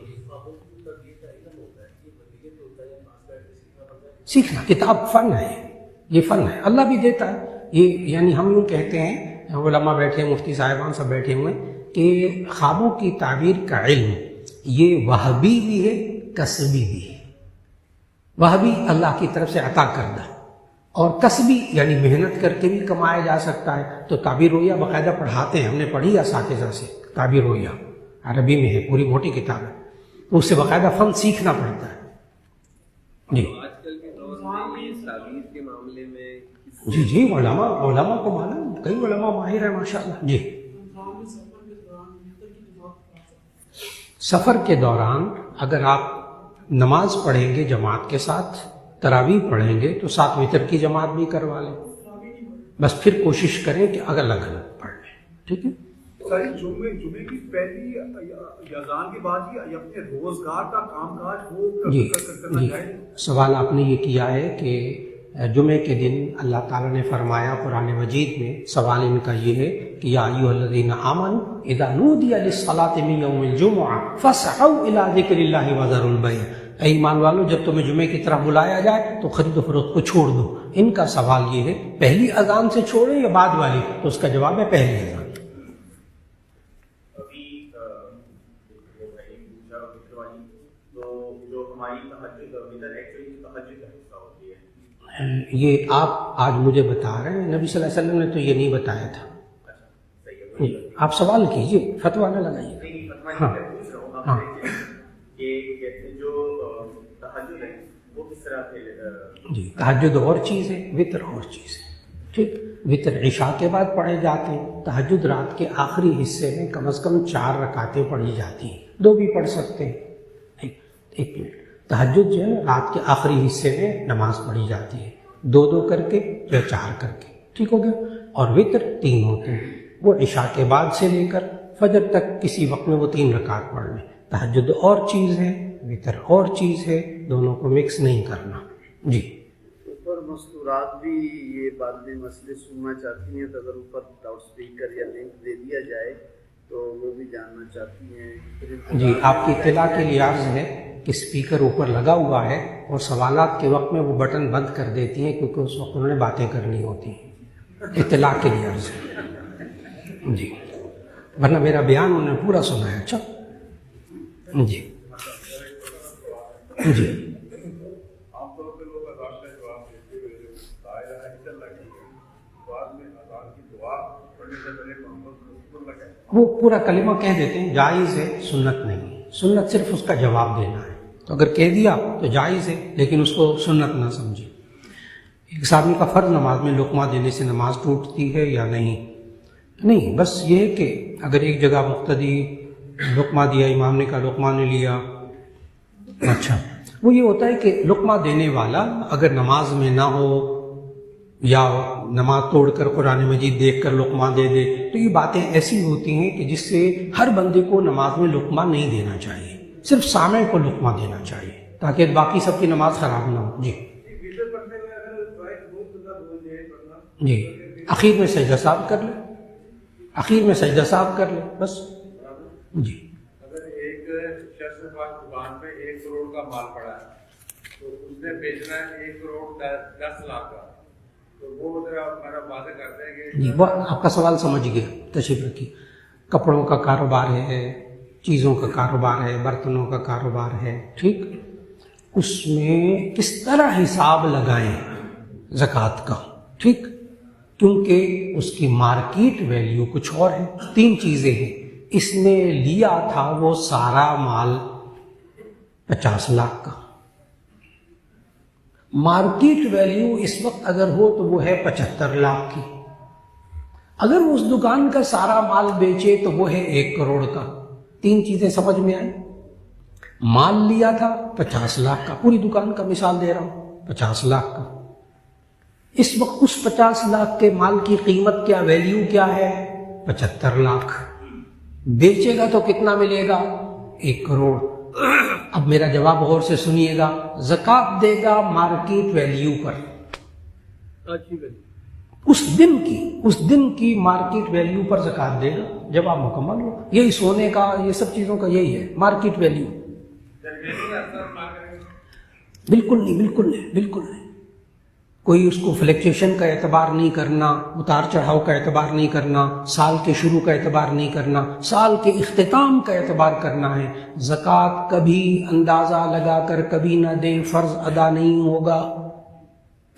سیکھنا کتاب فن ہے، یہ فن ہے، اللہ بھی دیتا ہے. یہ یعنی ہم یوں کہتے ہیں، علماء بیٹھے، مفتی صاحبان سب بیٹھے ہوئے، کہ خوابوں کی تعبیر کا علم یہ وہبی بھی ہے، کسبی بھی ہے. وہبی اللہ کی طرف سے عطا کردہ، اور کسبی یعنی محنت کر کے بھی کمایا جا سکتا ہے. تو تعبیر رویہ باقاعدہ پڑھاتے ہیں، ہم نے پڑھی اساتذہ سے. تعبیر رویہ عربی میں ہے، پوری موٹی کتاب ہے، تو اس سے باقاعدہ فن سیکھنا پڑتا ہے. جی آج کل کے دور میں یہ تعبیر کے معاملے میں جی جی، علماء کو معلوم، کئی علماء ماہر ہیں ماشاء اللہ. جی، سفر کے دوران اگر آپ نماز پڑھیں گے جماعت کے ساتھ، تراویح پڑھیں گے، تو ساتھ وتر کی جماعت بھی کروا لیں. بس پھر کوشش کریں کہ الگ الگ پڑھ لیں. ٹھیک ہے. ساری جمعے کی پہلی اذان کے بعد ہی اپنے روزگار کا کام کاج وہ جی کرنا جی، چاہیے. سوال آپ نے یہ کیا ہے کہ جمعے کے دن اللہ تعالیٰ نے فرمایا قرآن مجید میں، سوال ان کا یہ ہے کہ یا ایھا الذین آمنوا اذا نودی للصلاۃ من یوم الجمعہ فاسعوا الی ذکر اللہ وذروا البیع. اے ایمان والو، جب تمہیں جمعے کی طرف بلایا جائے تو خرید و فروخت کو چھوڑ دو. ان کا سوال یہ ہے پہلی اذان سے چھوڑیں یا بعد والی؟ تو اس کا جواب ہے پہلی اذان. تو جو ہماری تہجد ایکچولی تہجد کا حصہ ہوتی ہے، یہ آپ آج مجھے بتا رہے ہیں، نبی صلی اللہ علیہ وسلم نے تو یہ نہیں بتایا تھا. آپ سوال کیجیے، فتویٰ نہ لگائیے. ہاں ہاں، کہ جو تہجد ہے وہ کس طرح سے؟ جی، تہجد اور چیز ہے، وطر اور چیز ہے. ٹھیک، وطر عشاء کے بعد پڑھے جاتے ہیں، تہجد رات کے آخری حصے میں کم از کم 4 رکعتیں پڑھی جاتی ہیں، 2 بھی پڑھ سکتے ہیں. ایک منٹ، تہجد جو ہے رات کے آخری حصے میں نماز پڑھی جاتی ہے، 2 کر کے یا 4 کر کے. ٹھیک ہو گیا. اور وطر 3 ہوتے ہیں، وہ عشاء کے بعد سے لے کر فجر تک کسی وقت میں وہ 3 رکعت پڑھ لیں. تہجد اور چیز ہے، وطر اور چیز ہے، دونوں کو مکس نہیں کرنا. جی، اوپر مستورات بھی یہ باتیں مسئلے سننا چاہتی ہیں، تو اگر اوپر لاؤڈ اسپیکر یا لنک دے دیا جائے تو وہ بھی جاننا چاہتی ہیں. جی، آپ کی اطلاع کے لیے عرض ہے کہ اسپیکر اوپر لگا ہوا ہے اور سوالات کے وقت میں وہ بٹن بند کر دیتی ہیں، کیونکہ اس وقت انہوں نے باتیں کرنی ہوتی ہیں. اطلاع کے لیے عرض ہے. جی، ورنہ میرا بیان انہوں نے پورا سنا ہے. اچھا جی جی، عام طور پہ لوگ اذان کا جواب دیتے ہوئے لا الہ الا اللہ کی بعد میں اذان کی دعا پڑھنے سے پہلے محمد رسول اللہ کہتے ہیں. وہ پورا کلمہ کہہ دیتے ہیں، جائز ہے، سنت نہیں. سنت صرف اس کا جواب دینا ہے. تو اگر کہہ دیا تو جائز ہے، لیکن اس کو سنت نہ سمجھے. ایک آدمی کا فرض نماز میں لقمہ دینے سے نماز ٹوٹتی ہے یا نہیں، بس یہ ہے کہ اگر ایک جگہ مقتدی لقمہ دیا، امام نے کہا لقمہ نے لیا، اچھا، وہ یہ ہوتا ہے کہ لقمہ دینے والا اگر نماز میں نہ ہو یا نماز توڑ کر قرآن مجید دیکھ کر لقمہ دے دے، تو یہ باتیں ایسی ہوتی ہیں کہ جس سے ہر بندے کو نماز میں لقمہ نہیں دینا چاہیے، صرف سامع کو لقمہ دینا چاہیے تاکہ باقی سب کی نماز خراب نہ ہو. جی جی، اخیر میں سجدہ صاحب کر لیں، اخیر میں سجدہ صاحب کر لیں بس. جی، اگر ایک شخص کے پاس دکان پہ 1 کروڑ کا مال پڑا ہے تو اس نے بیچنا ہے 1 کروڑ 10 لاکھ کا، تو وہ ذرا ہمارا واضح کرتے ہیں کہ جی، وہ آپ کا سوال سمجھ گیا، تشریف رکھیے. کپڑوں کا کاروبار ہے، چیزوں کا کاروبار ہے، برتنوں کا کاروبار ہے، ٹھیک، اس میں کس طرح حساب لگائیں زکوٰۃ کا؟ ٹھیک، کیونکہ اس کی مارکیٹ ویلیو کچھ اور ہے. 3 چیزیں ہیں. اس نے لیا تھا وہ سارا مال 50 لاکھ کا، مارکیٹ ویلیو اس وقت اگر ہو تو وہ ہے 75 لاکھ کی. اگر وہ اس دکان کا سارا مال بیچے تو وہ ہے 1 کروڑ کا. 3 چیزیں سمجھ میں آئیں. مال لیا تھا 50 لاکھ کا، پوری دکان کا مثال دے رہا ہوں، 50 لاکھ کا، اس وقت اس 50 لاکھ کے مال کی قیمت کیا، ویلیو کیا ہے، 75 لاکھ، بیچے گا تو کتنا ملے گا، 1 کروڑ۔ اب میرا جواب غور سے سنیے گا، زکوٰۃ دے گا مارکیٹ ویلیو پر، اس دن کی مارکیٹ ویلیو پر زکوٰۃ دے گا، جواب مکمل ہو۔ یہی سونے کا، یہ سب چیزوں کا یہی ہے، مارکیٹ ویلیو۔ بالکل نہیں، بالکل نہیں، بالکل نہیں، کوئی اس کو فلیکچویشن کا اعتبار نہیں کرنا، اتار چڑھاؤ کا اعتبار نہیں کرنا، سال کے شروع کا اعتبار نہیں کرنا، سال کے اختتام کا اعتبار کرنا ہے۔ زکوٰۃ کبھی اندازہ لگا کر کبھی نہ دیں، فرض ادا نہیں ہوگا،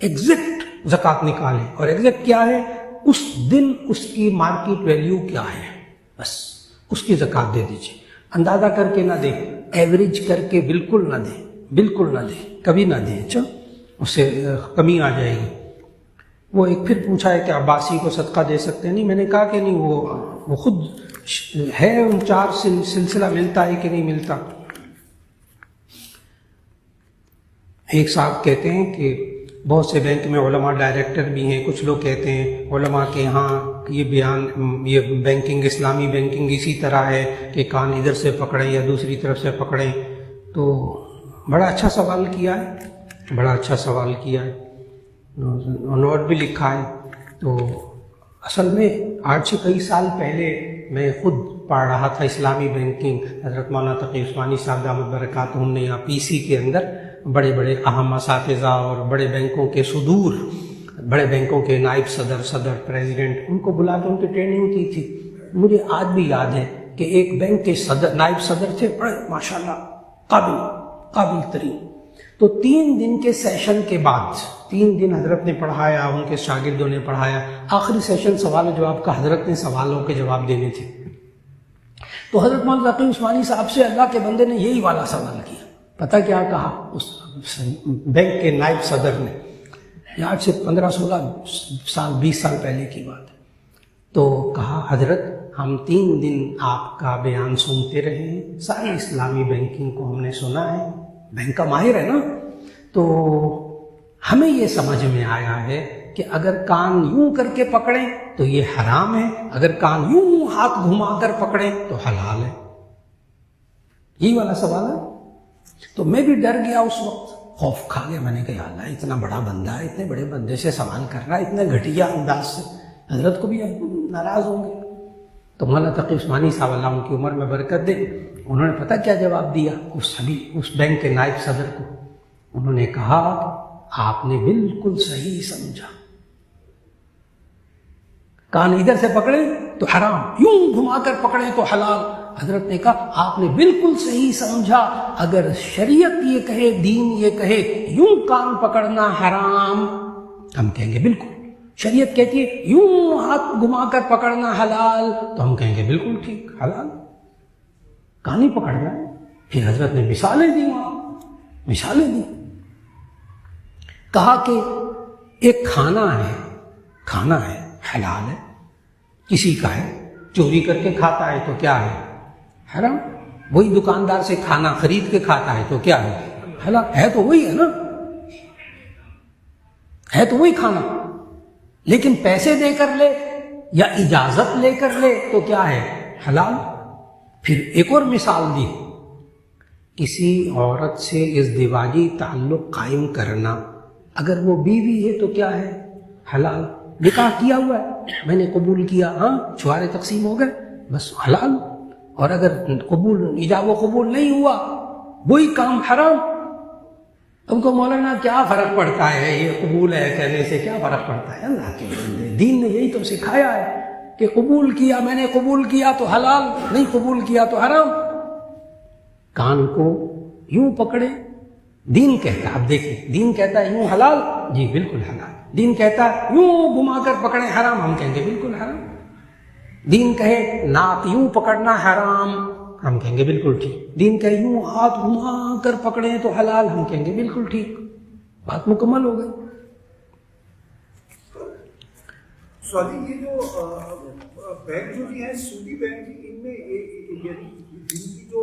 ایگزیکٹ زکوٰۃ نکالیں، اور ایگزیکٹ کیا ہے، اس دن اس کی مارکیٹ ویلیو کیا ہے، بس اس کی زکوٰۃ دے دیجیے۔ اندازہ کر کے نہ دیں، ایوریج کر کے بالکل نہ دیں، بالکل نہ دیں، کبھی نہ دیں، اچھا اس سے کمی آ جائے گی۔ وہ ایک پھر پوچھا ہے کہ عباسی کو صدقہ دے سکتے ہیں؟ نہیں، میں نے کہا کہ نہیں، وہ خود ہے، ان 4 سلسلہ ملتا ہے کہ نہیں ملتا۔ ایک صاحب کہتے ہیں کہ بہت سے بینک میں علماء ڈائریکٹر بھی ہیں، کچھ لوگ کہتے ہیں علماء کے ہاں یہ بینکنگ، اسلامی بینکنگ اسی طرح ہے کہ کان ادھر سے پکڑیں یا دوسری طرف سے پکڑیں۔ تو بڑا اچھا سوال کیا ہے، بڑا اچھا سوال کیا ہے، نوٹ بھی لکھا ہے۔ تو اصل میں آج سے کئی سال پہلے میں خود پڑھ رہا تھا اسلامی بینکنگ، حضرت مولانا تقی عثمانی صاحب دامت برکاتہم نے یہاں پی سی کے اندر بڑے بڑے اہم اساتذہ اور بڑے بینکوں کے صدور، بڑے بینکوں کے نائب صدر پریزیڈنٹ، ان کو بلا کے ان کی ٹریننگ کی تھی۔ مجھے آج بھی یاد ہے کہ ایک بینک کے نائب صدر تھے، بڑے ماشاءاللہ قابل ترین۔ تو 3 دن کے سیشن کے بعد، 3 دن حضرت نے پڑھایا، ان کے شاگردوں نے پڑھایا، آخری سیشن سوال و جواب کا حضرت نے سوالوں کے جواب دینے تھے۔ تو حضرت مولانا تقی عثمانی صاحب سے اللہ کے بندے نے یہی والا سوال کیا۔ پتہ کیا کہا اس بینک کے نائب صدر نے؟ آج سے 15-16 سال 20 سال پہلے کی بات ہے۔ تو کہا حضرت ہم 3 دن آپ کا بیان سنتے رہے ہیں، ساری اسلامی بینکنگ کو ہم نے سنا ہے، بینک کا ماہر ہے نا، تو ہمیں یہ سمجھ میں آیا ہے کہ اگر کان یوں کر کے پکڑیں تو یہ حرام ہے، اگر کان یوں ہاتھ گھما کر پکڑیں تو حلال ہے۔ یہی والا سوال ہے۔ تو میں بھی ڈر گیا، اس وقت خوف کھا گیا، میں نے کہا یا اللہ، اتنا بڑا بندہ ہے، اتنے بڑے بندے سے سوال کر رہا ہے اتنے گھٹیا انداز سے، حضرت کو بھی اب ناراض ہوں گے۔ تو مولانا تقی عثمانی صاحب اللہ ان کی عمر میں برکت دے، انہوں نے پتہ کیا جواب دیا اس بینک کے نائب صدر کو؟ انہوں نے کہا آپ نے بالکل صحیح سمجھا، کان ادھر سے پکڑیں تو حرام، یوں گھما کر پکڑیں تو حلال۔ حضرت نے کہا آپ نے بالکل صحیح سمجھا، اگر شریعت یہ کہے، دین یہ کہے یوں کان پکڑنا حرام، ہم کہیں گے بالکل۔ شریعت کہتی ہے یوں ہاتھ گھما کر پکڑنا حلال، تو ہم کہیں گے بالکل ٹھیک، حلال، کان ہی پکڑنا ہے۔ پھر حضرت نے مثالیں دی، وہاں مثالیں دی، کہا کہ ایک کھانا ہے حلال ہے، کسی کا ہے، چوری کر کے کھاتا ہے تو کیا ہے، حرام۔ وہی دکاندار سے کھانا خرید کے کھاتا ہے تو کیا ہے، حلال ہے، تو وہی ہے نا، ہے تو وہی کھانا، لیکن پیسے دے کر لے یا اجازت لے کر لے تو کیا ہے، حلال۔ پھر ایک اور مثال دی، کسی عورت سے ازدواجی تعلق قائم کرنا، اگر وہ بیوی ہے تو کیا ہے، حلال، نکاح کیا ہوا ہے، میں نے قبول کیا، ہاں چھوارے تقسیم ہو گئے، بس حلال۔ اور اگر ایجاب و قبول نہیں ہوا، وہی کام حرام۔ تم کو مولانا کیا فرق پڑتا ہے، یہ قبول ہے کہنے سے کیا فرق پڑتا ہے؟ اللہ کے بندے، دین نے یہی تو سکھایا ہے کہ قبول کیا، میں نے قبول کیا تو حلال، نہیں قبول کیا تو حرام۔ کان کو یوں پکڑے، دین کہتا ہے، اب دیکھیں، دین کہتا ہے یوں حلال، جی بالکل حلال۔ دین کہتا ہے یوں گھما کر پکڑیں حرام، ہم کہیں گے بالکل حرام۔ دین کہے ناک یوں پکڑنا حرام، ہم کہیں گے بالکل ٹھیک۔ دین کہے یوں ہاتھ گھما کر پکڑیں تو حلال، ہم کہیں گے بالکل ٹھیک، بات مکمل ہو گئی۔ سوالی یہ جو بینک جو بھی ہیں سودی بینک، ان میں دین کی جو